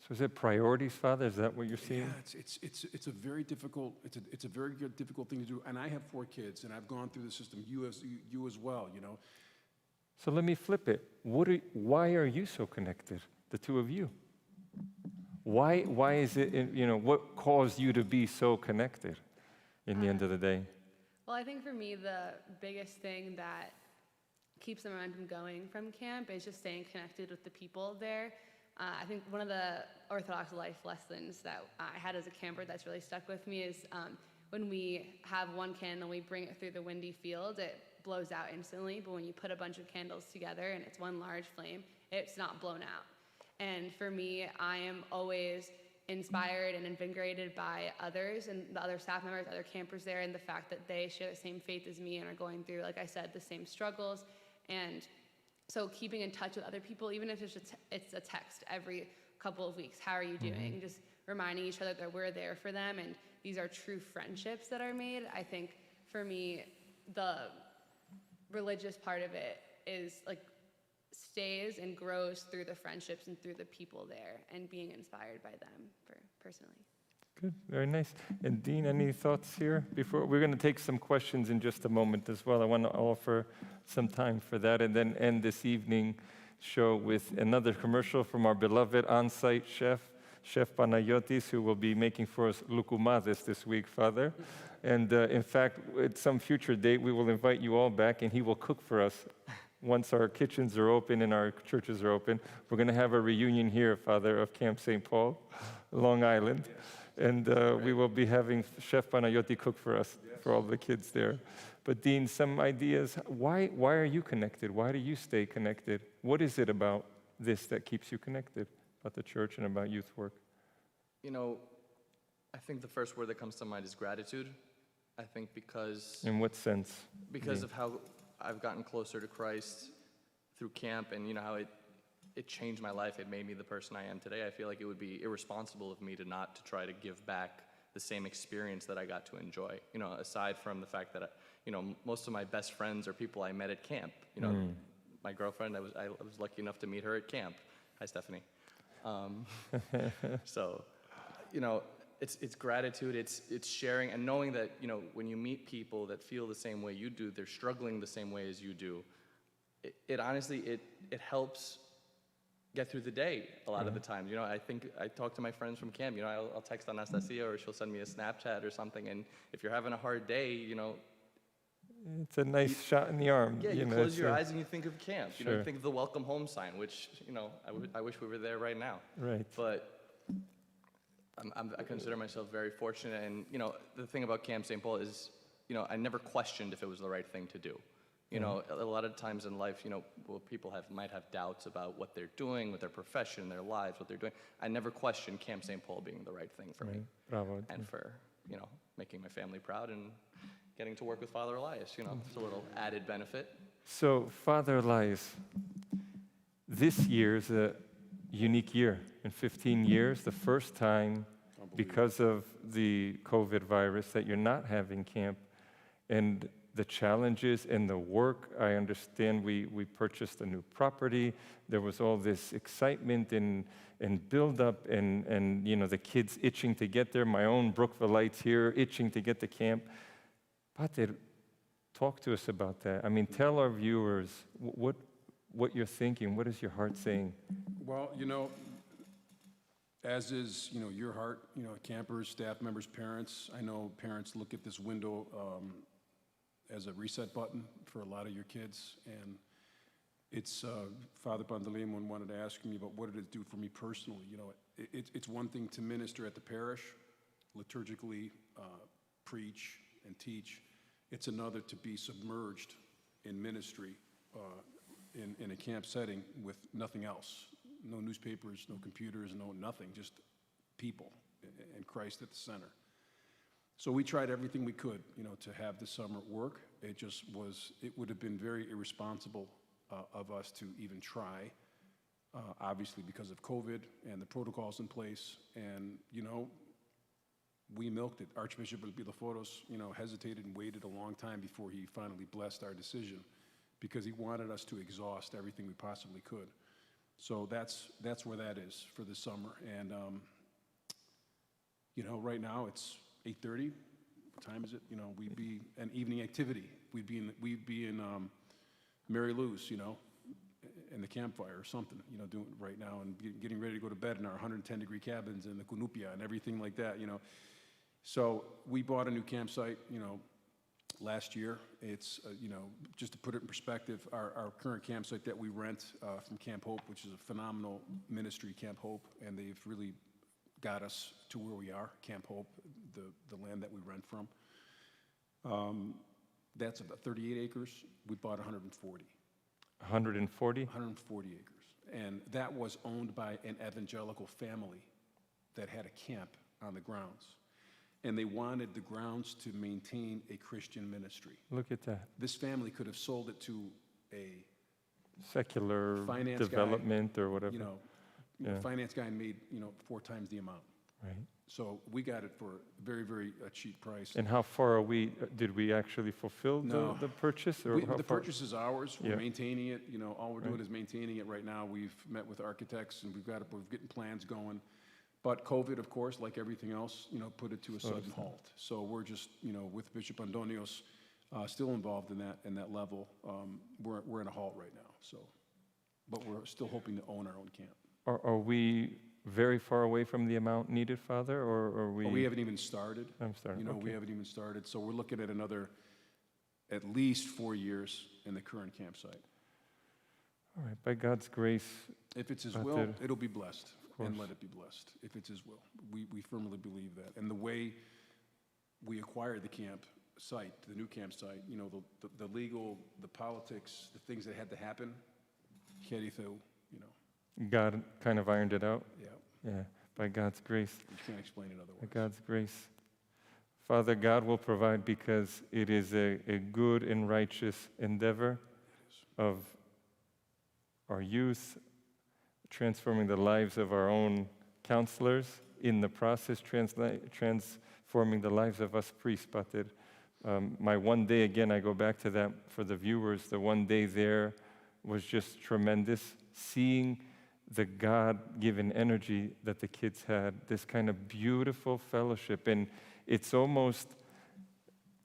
So is it priorities, Father? Is that what you're seeing? Yeah, it's a very difficult difficult thing to do. And I have 4 kids, and I've gone through the system. You as well, you know. So let me flip it. Why are you so connected, the two of you? Why is it, you know, what caused you to be so connected in the end of the day? Well, I think for me, the biggest thing that keeps the momentum going from camp is just staying connected with the people there. I think one of the Orthodox life lessons that I had as a camper that's really stuck with me is when we have one candle and we bring it through the windy field, it blows out instantly, but when you put a bunch of candles together and it's one large flame, it's not blown out. And for me, I am always inspired and invigorated by others and the other staff members, other campers there, and the fact that they share the same faith as me and are going through, like I said, the same struggles. And so keeping in touch with other people, even if it's a text every couple of weeks, how are you doing? Just reminding each other that we're there for them, and these are true friendships that are made. I think for me, the religious part of it is like stays and grows through the friendships and through the people there and being inspired by them personally. Good, very nice. And Dean, any thoughts here? Before we're going to take some questions in just a moment as well. I want to offer some time for that, and then end this evening show with another commercial from our beloved on-site chef, Chef Panayotis, who will be making for us lukumades this week, Father. And in fact, at some future date, we will invite you all back, and he will cook for us. Once our kitchens are open and our churches are open, we're going to have a reunion here, Father, of Camp St. Paul, Long Island. Yes. And we will be having Chef Panayoti cook for us, for all the kids there. But Dean, some ideas. Why are you connected? Why do you stay connected? What is it about this that keeps you connected, about the church and about youth work? You know, I think the first word that comes to mind is gratitude. I think because... In what sense? Because of how I've gotten closer to Christ through camp, and you know how it changed my life. It made me the person I am today. I feel like it would be irresponsible of me to try to give back the same experience that I got to enjoy. You know, aside from the fact that most of my best friends are people I met at camp. You know, my girlfriend, I was lucky enough to meet her at camp. Hi, Stephanie. So, you know, it's gratitude. It's sharing and knowing that, you know, when you meet people that feel the same way you do, they're struggling the same way as you do. It honestly helps get through the day a lot of the time. You know, I think I talk to my friends from camp. You know, I'll text Anastasia or she'll send me a Snapchat or something. And if you're having a hard day, you know, it's a nice shot in the arm. Yeah, you close your eyes and you think of camp. You know, Sure. you think of the welcome home sign, which, you know, I wish we were there right now. Right. But I consider myself very fortunate. And, you know, the thing about Camp St. Paul is, you know, I never questioned if it was the right thing to do. You know, a lot of times in life, you know, people might have doubts about what they're doing with their profession, their lives, what they're doing. I never questioned Camp St. Paul being the right thing for me. Bravo. And for, you know, making my family proud and getting to work with Father Elias, you know, it's a little added benefit. So, Father Elias, this year is a unique year. In 15 years, the first time, because of the COVID virus, that you're not having camp. And the challenges and the work. I understand we purchased a new property. There was all this excitement and build up and the kids itching to get there. My own Brookvillites here itching to get to camp. Pater, talk to us about that. I mean, tell our viewers what you're thinking. What is your heart saying? Well, as is, your heart, campers, staff members, parents. I know parents look at this window as a reset button for a lot of your kids. And it's, Father Pandalimon wanted to ask me about what did it do for me personally. It's one thing to minister at the parish, liturgically preach and teach. It's another to be submerged in ministry in a camp setting with nothing else. No newspapers, no computers, no nothing, just people and Christ at the center. So we tried everything we could, to have this summer work. It would have been very irresponsible of us to even try, obviously because of COVID and the protocols in place. And, we milked it. Archbishop Villaforos, hesitated and waited a long time before he finally blessed our decision because he wanted us to exhaust everything we possibly could. So that's where that is for this summer. And, right now it's 8:30. What time is it? We'd be an evening activity. We'd be in Mary Lou's, in the campfire or something, doing it right now and getting ready to go to bed in our 110-degree cabins in the Cunupia and everything like that, So we bought a new campsite, last year. It's, just to put it in perspective, our current campsite that we rent from Camp Hope, which is a phenomenal ministry, Camp Hope, and they've really got us to where we are, Camp Hope, the land that we rent from. That's about 38 acres. We bought 140. 140? 140 acres. And that was owned by an evangelical family that had a camp on the grounds. And they wanted the grounds to maintain a Christian ministry. Look at that. This family could have sold it to a secular finance development guy, or whatever. Finance guy made 4 times the amount. Right. So we got it for a very, very cheap price. And how far are we? Did we actually fulfill the purchase? Or the purchase is ours. We're maintaining it. All we're doing is maintaining it right now. We've met with architects and we're getting plans going. But COVID, of course, like everything else, put it to a sudden halt. So we're just, with Bishop Andonios still involved in that level. We're in a halt right now. So, but we're still hoping to own our own camp. Are we very far away from the amount needed, Father, or are we? Well, we haven't even started. I'm starting. We haven't even started. So we're looking at another, at least 4 years in the current campsite. All right, by God's grace. If it's His will, it'll be blessed. And let it be blessed, if it's His will. We firmly believe that. And the way we acquired the campsite, the new campsite, the legal, the politics, the things that had to happen, God kind of ironed it out? Yeah. Yeah, by God's grace. You can't explain it otherwise. By God's grace. Father, God will provide because it is a good and righteous endeavor of our youth, transforming the lives of our own counselors, in the process transforming the lives of us priests. Pater, my one day, again, I go back to that for the viewers, the one day there was just tremendous, seeing the God-given energy that the kids had, this kind of beautiful fellowship. And it's almost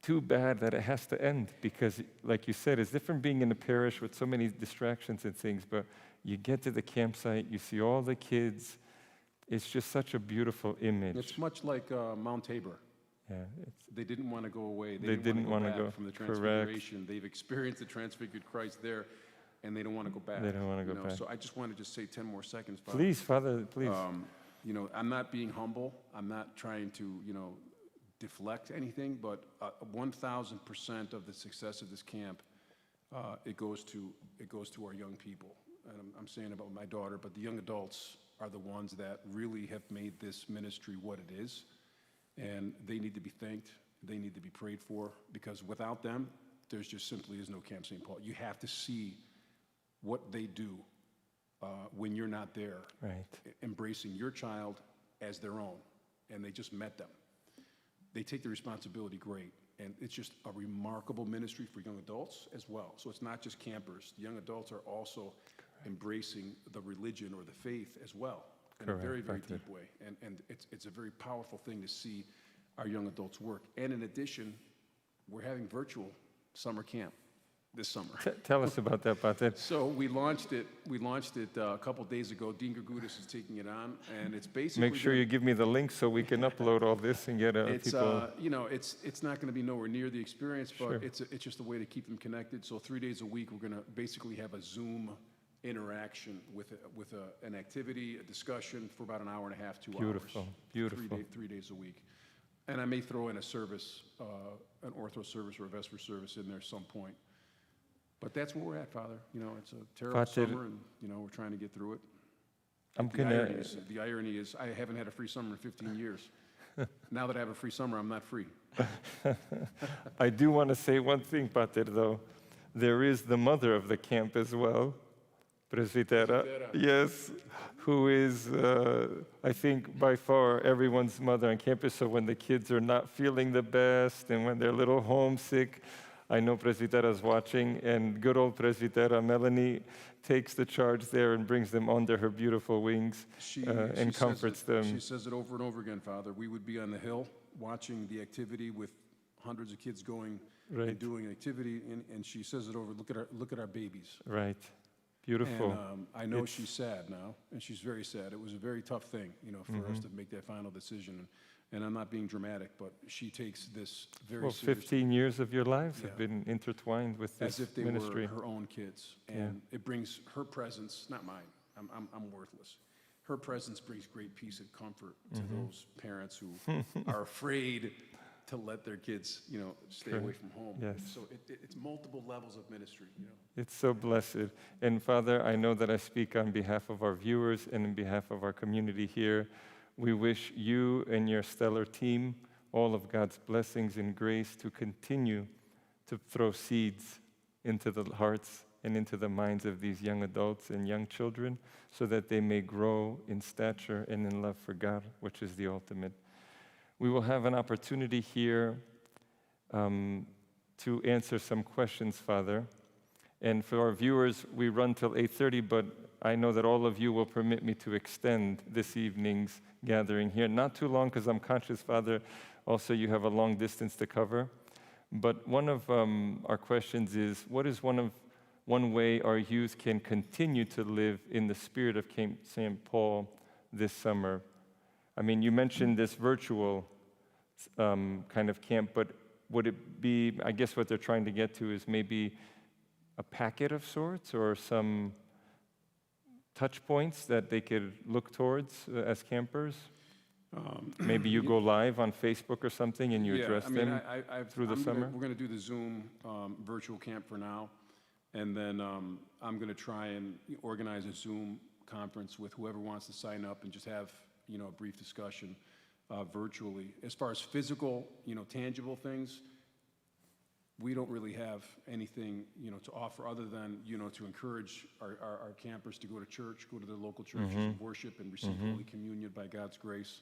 too bad that it has to end because, like you said, it's different being in a parish with so many distractions and things, but you get to the campsite, you see all the kids. It's just such a beautiful image. It's much like Mount Tabor. Yeah, they didn't want to go away. They didn't want to go from the Transfiguration. They've experienced the transfigured Christ there, and they don't want to go back. They don't want to go back. So I just want to say 10 more seconds, Father. Please, Father, please. I'm not being humble. I'm not trying to, deflect anything, but 1,000% of the success of this camp, it goes to our young people. And I'm saying about my daughter, but the young adults are the ones that really have made this ministry what it is. And they need to be thanked. They need to be prayed for, because without them, there's just simply is no Camp St. Paul. You have to see what they do when you're not there, right? Embracing your child as their own, and they just met them. They take the responsibility great, And it's just a remarkable ministry for young adults as well. So it's not just campers. The young adults are also embracing the religion or the faith as well in a very, very deep way. And it's a very powerful thing to see our young adults work. And in addition, we're having virtual summer camp this summer. Tell us about that, Pater. So we launched it a couple days ago. Dean Gurgudis is taking it on, and it's basically... Make sure you give me the link so we can upload all this and get people... It's not going to be nowhere near the experience, but Sure. it's just a way to keep them connected. So 3 days a week, we're going to basically have a Zoom interaction with an activity, a discussion for about an hour and a half, 2 Beautiful, hours. beautiful. 3 days a week. And I may throw in a service, an ortho service or a Vesper service in there at some point. But that's where we're at, Father. It's a terrible Pater, summer, and, we're trying to get through it. The irony is I haven't had a free summer in 15 years. Now that I have a free summer, I'm not free. I do want to say one thing, Pater, though. There is the mother of the camp as well, Presbitera. Yes, who is, I think, by far everyone's mother on campus. So when the kids are not feeling the best and when they're a little homesick, I know Presbitera's watching, and good old Presbitera Melanie takes the charge there and brings them under her beautiful wings and comforts them. She says it over and over again, Father. We would be on the hill watching the activity with hundreds of kids going and doing activity, and she says it over. Look at our babies. Right, beautiful. And I know she's sad now, and she's very sad. It was a very tough thing, for us to make that final decision. And I'm not being dramatic, but she takes this very seriously. 15 years of your lives have been intertwined with this as if they ministry. were her own kids. And it brings her presence, not mine, I'm worthless. Her presence brings great peace and comfort to those parents who are afraid to let their kids, stay away from home. Yes. So it's multiple levels of ministry, It's so blessed. And Father, I know that I speak on behalf of our viewers and on behalf of our community here. We wish you and your stellar team all of God's blessings and grace to continue to throw seeds into the hearts and into the minds of these young adults and young children so that they may grow in stature and in love for God, which is the ultimate. We will have an opportunity here to answer some questions, Father. And for our viewers, we run till 8:30, but I know that all of you will permit me to extend this evening's gathering here. Not too long, because I'm conscious, Father, also you have a long distance to cover. But one of our questions is, what is one way our youth can continue to live in the spirit of Camp St. Paul this summer? I mean, you mentioned this virtual kind of camp, but would it be, I guess what they're trying to get to is maybe a packet of sorts or some touch points that they could look towards as campers? Maybe you go live on Facebook or something and you address them through the summer? We're going to do the Zoom virtual camp for now. And then I'm going to try and organize a Zoom conference with whoever wants to sign up and just have, a brief discussion virtually. As far as physical, tangible things, we don't really have anything, to offer other than, to encourage our campers to go to church, go to their local churches and worship and receive Holy Communion by God's grace.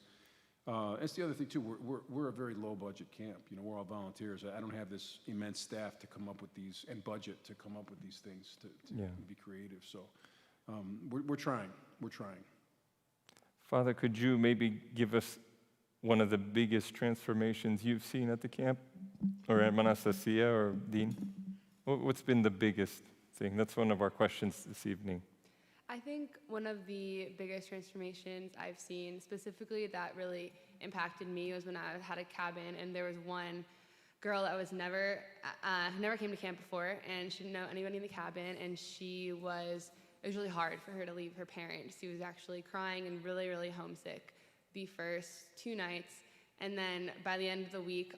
That's the other thing, too. We're a very low-budget camp. We're all volunteers. I don't have this immense staff to come up with these, and budget to come up with these things to be creative. So we're trying. We're trying. Father, could you maybe give us one of the biggest transformations you've seen at the camp? Or Hermana Sacia or Dean? What's been the biggest thing? That's one of our questions this evening. I think one of the biggest transformations I've seen, specifically that really impacted me, was when I had a cabin, and there was one girl that was never came to camp before, and she didn't know anybody in the cabin, and it was really hard for her to leave her parents. She was actually crying and really, really homesick the first 2 nights. And then by the end of the week,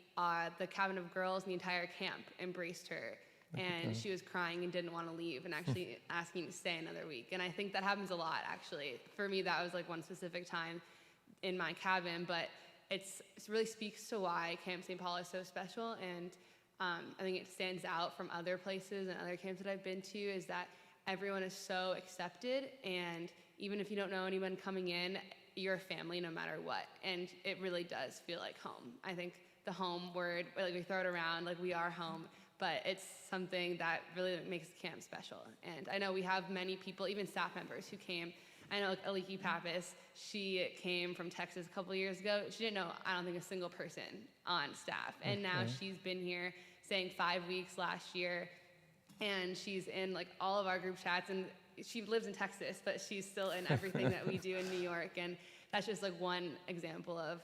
the cabin of girls and the entire camp embraced her. And she was crying and didn't want to leave and actually asking to stay another week. And I think that happens a lot, actually. For me, that was like one specific time in my cabin. But it really speaks to why Camp St. Paul is so special. And I think it stands out from other places and other camps that I've been to, is that everyone is so accepted. And even if you don't know anyone coming in, you're a family no matter what. And it really does feel like home. I think the home word, like we throw it around, like we are home, but it's something that really makes camp special. And I know we have many people, even staff members who came. I know like Aliki Pappas, she came from Texas a couple years ago. She didn't know, I don't think, a single person on staff. And now she's been here staying 5 weeks last year, and she's in like all of our group chats, and she lives in Texas, but she's still in everything that we do in New York. And that's just like one example of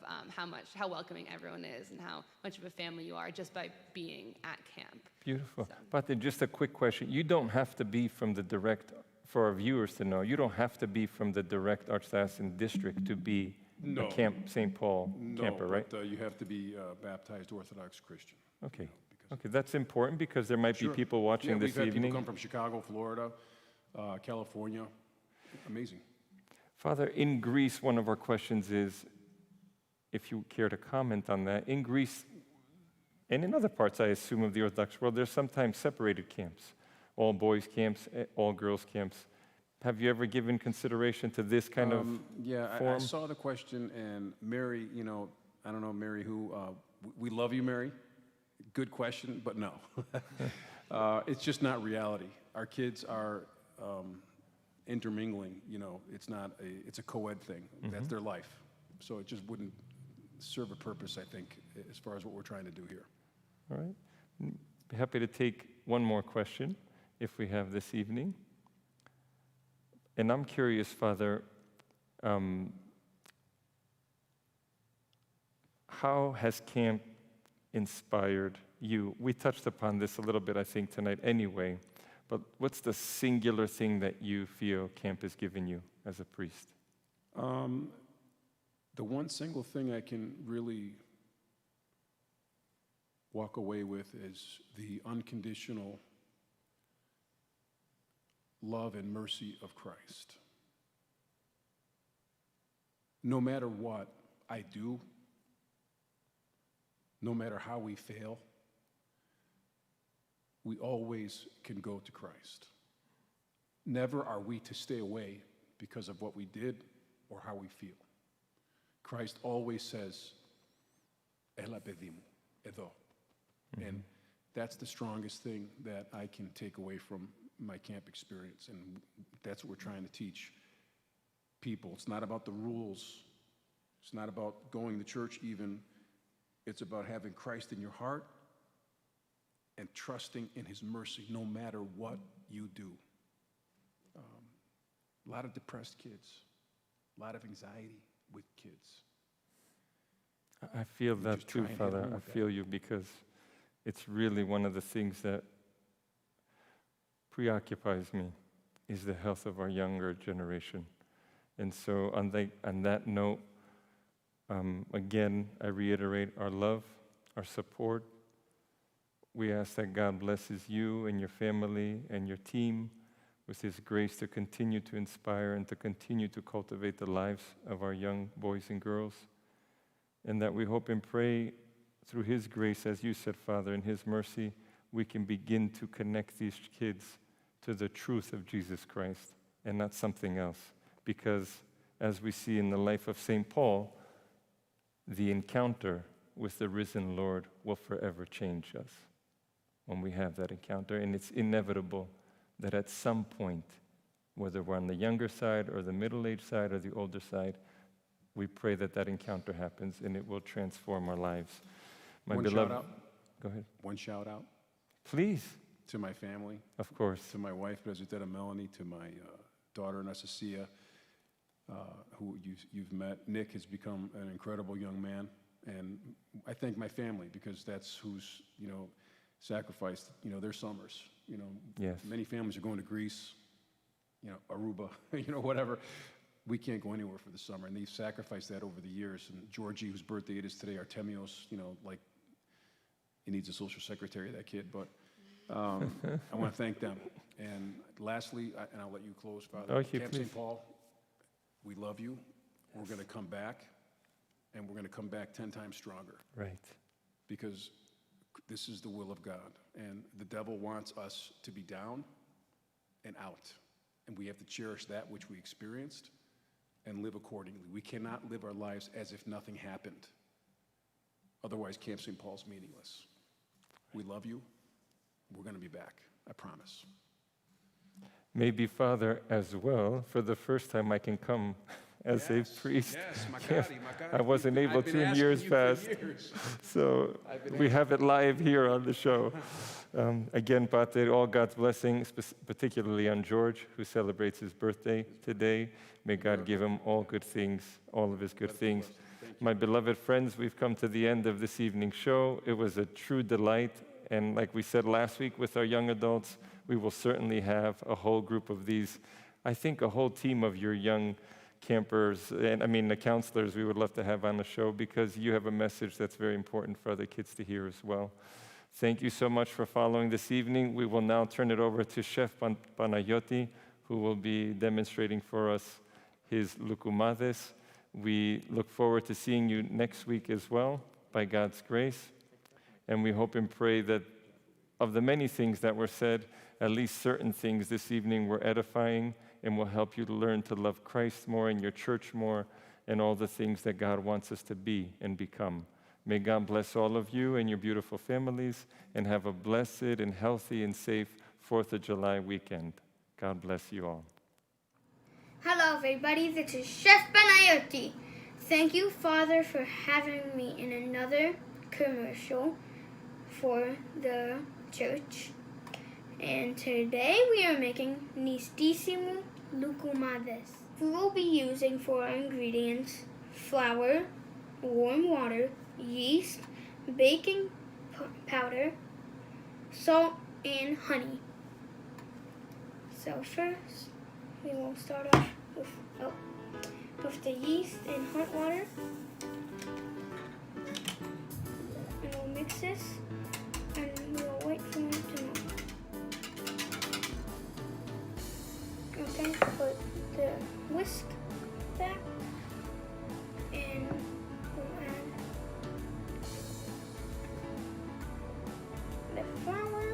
how welcoming everyone is and how much of a family you are just by being at camp. Beautiful. But then just a quick question. You don't have to be from the direct, for our viewers to know, you don't have to be from the direct Archdiocesan district to be a Camp St. Paul camper, right? But you have to be baptized Orthodox Christian. Okay. Okay, that's important because there might be people watching this we've had evening. People come from Chicago, Florida, California. Amazing. Father, in Greece, one of our questions is, if you care to comment on that, in Greece, and in other parts, I assume, of the Orthodox world, there's sometimes separated camps, all boys camps, all girls camps. Have you ever given consideration to this kind of form? I saw the question, and Mary, I don't know, Mary, we love you, Mary. Good question, but no. It's just not reality. Our kids are intermingling, it's a co-ed thing. That's their life. So it just wouldn't serve a purpose, I think, as far as what we're trying to do here. All right. Be happy to take one more question if we have this evening. And I'm curious, Father, how has camp inspired you? We touched upon this a little bit, I think, tonight anyway, but what's the singular thing that you feel camp has given you as a priest? The one single thing I can really walk away with is the unconditional love and mercy of Christ. No matter what I do, no matter how we fail, we always can go to Christ. Never are we to stay away because of what we did or how we feel. Christ always says, Ela pedimo, edo. And that's the strongest thing that I can take away from my camp experience. And that's what we're trying to teach people. It's not about the rules. It's not about going to church even. It's about having Christ in your heart and trusting in his mercy no matter what you do. A lot of depressed kids, a lot of anxiety with kids. I feel that too, Father. I feel you, because it's really one of the things that preoccupies me is the health of our younger generation. And so on that note, again, I reiterate our love, our support. We ask that God blesses you and your family and your team with his grace to continue to inspire and to continue to cultivate the lives of our young boys and girls. And that we hope and pray through his grace, as you said, Father, in his mercy, we can begin to connect these kids to the truth of Jesus Christ and not something else. Because as we see in the life of St. Paul, the encounter with the risen Lord will forever change us when we have that encounter. And it's inevitable that at some point, whether we're on the younger side or the middle-aged side or the older side, we pray that that encounter happens and it will transform our lives. My One beloved, shout out. Go ahead. One shout out. Please. To my family. Of course. To my wife, Presbytera Melanie, to my daughter, Anastasia, who you've met. Nick has become an incredible young man. And I thank my family because that's who's, sacrificed, their summers. Yes. Many families are going to Greece, Aruba, whatever. We can't go anywhere for the summer, and they've sacrificed that over the years. And Georgie, whose birthday it is today, Artemios, like he needs a social secretary, that kid. But I want to thank them. And lastly, and I'll let you close, Father. Okay, Camp please. St. Paul, we love you. We're going to come back, and we're going to come back 10 times stronger. Right. Because this is the will of God, and the devil wants us to be down and out, and we have to cherish that which we experienced and live accordingly. We cannot live our lives as if nothing happened. Otherwise, Camp St. Paul's meaningless. We love you. We're going to be back. I promise. Maybe, Father, as well, for the first time I can come as a priest. Yes, Makati. I wasn't able to in years past. So we have it live here on the show. Again, Pater, all God's blessings, particularly on George, who celebrates his birthday today. May God give him all good things, all of his good things. My beloved friends, we've come to the end of this evening's show. It was a true delight. And like we said last week with our young adults, we will certainly have a whole group of these, I think a whole team of your young campers, and I mean the counselors we would love to have on the show, because you have a message that's very important for other kids to hear as well. Thank you so much for following this evening. We will now turn it over to Chef Panayoti, who will be demonstrating for us his lukumades. We look forward to seeing you next week as well, by God's grace. And we hope and pray that of the many things that were said, at least certain things this evening were edifying and will help you to learn to love Christ more and your church more and all the things that God wants us to be and become. May God bless all of you and your beautiful families, and have a blessed and healthy and safe 4th of July weekend. God bless you all. Hello everybody, this is Chef Panayoti. Thank you, Father, for having me in another commercial for the church. And today we are making Nistissimo Lucumades. We will be using for our ingredients flour, warm water, yeast, baking powder, salt, and honey. So first, we will start off with the yeast and hot water. And we'll mix this, and we'll wait for it to melt. Okay, put the whisk back, and we'll add the flour,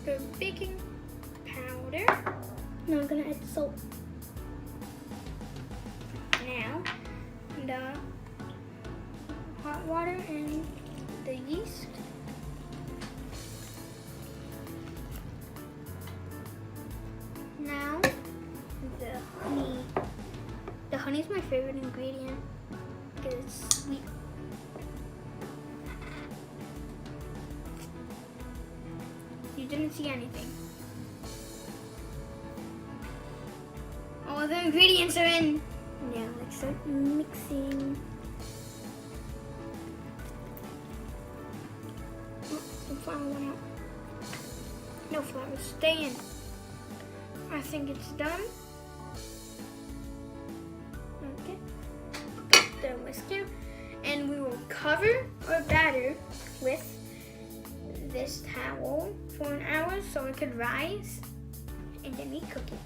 the baking powder. Now I'm gonna add salt. Now the hot water and the yeast. Now the honey. The honey is my favorite ingredient because it's sweet. You didn't see anything. All the ingredients are in. Now let's start mixing. Oh, some flour went out. No flour, stay in. I think it's done. Okay. Got the whisker. And we will cover our batter with this towel for an hour so it could rise, and then we cook it.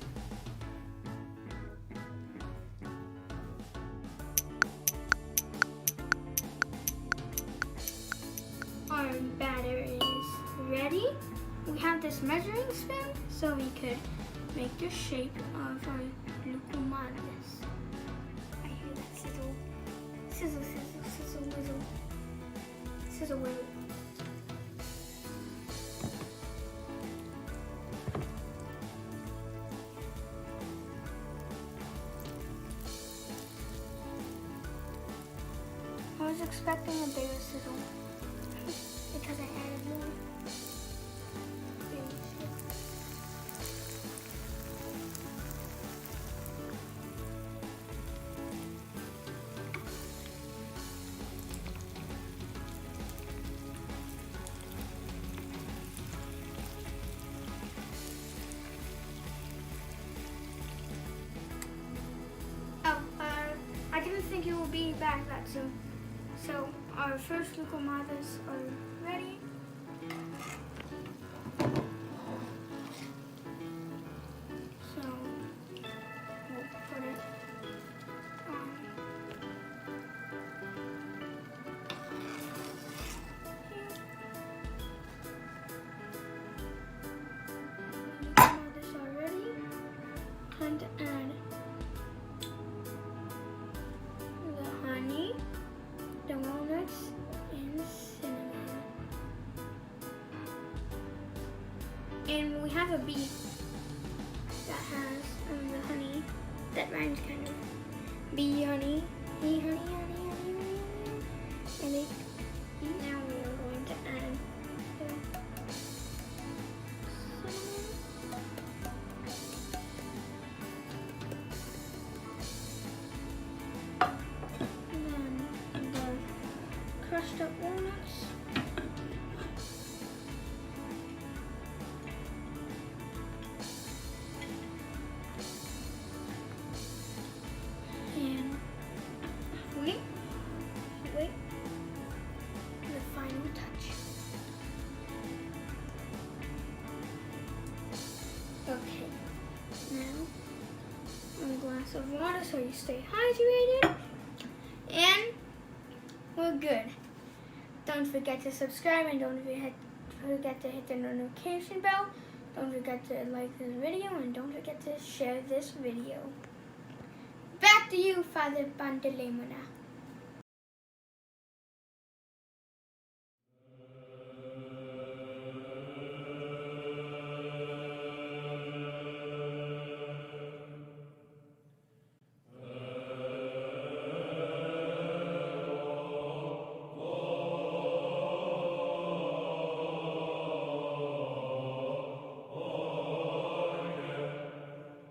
Our batter is ready. We have this measuring spoon so we could make the shape of our lucumades. I hear that sizzle. Sizzle, sizzle, sizzle, whizzle. Sizzle, whizzle. I was expecting a bigger sizzle because I added more. I didn't think you would be back that soon. So our first lucumades are ready. So we'll put it on. Lucumades are ready. Time to add a bee that has the honey that rhymes kind of. Bee honey, bee honey, honey, honey, honey, honey. And now we are going to add then the crushed up walnuts. And wait, the final touch. Okay, now a glass of water so you stay hydrated, and we're good. Don't forget to subscribe and don't forget to hit the notification bell. Don't forget to like this video and don't forget to share this video. Back to you, Father Pantelimona.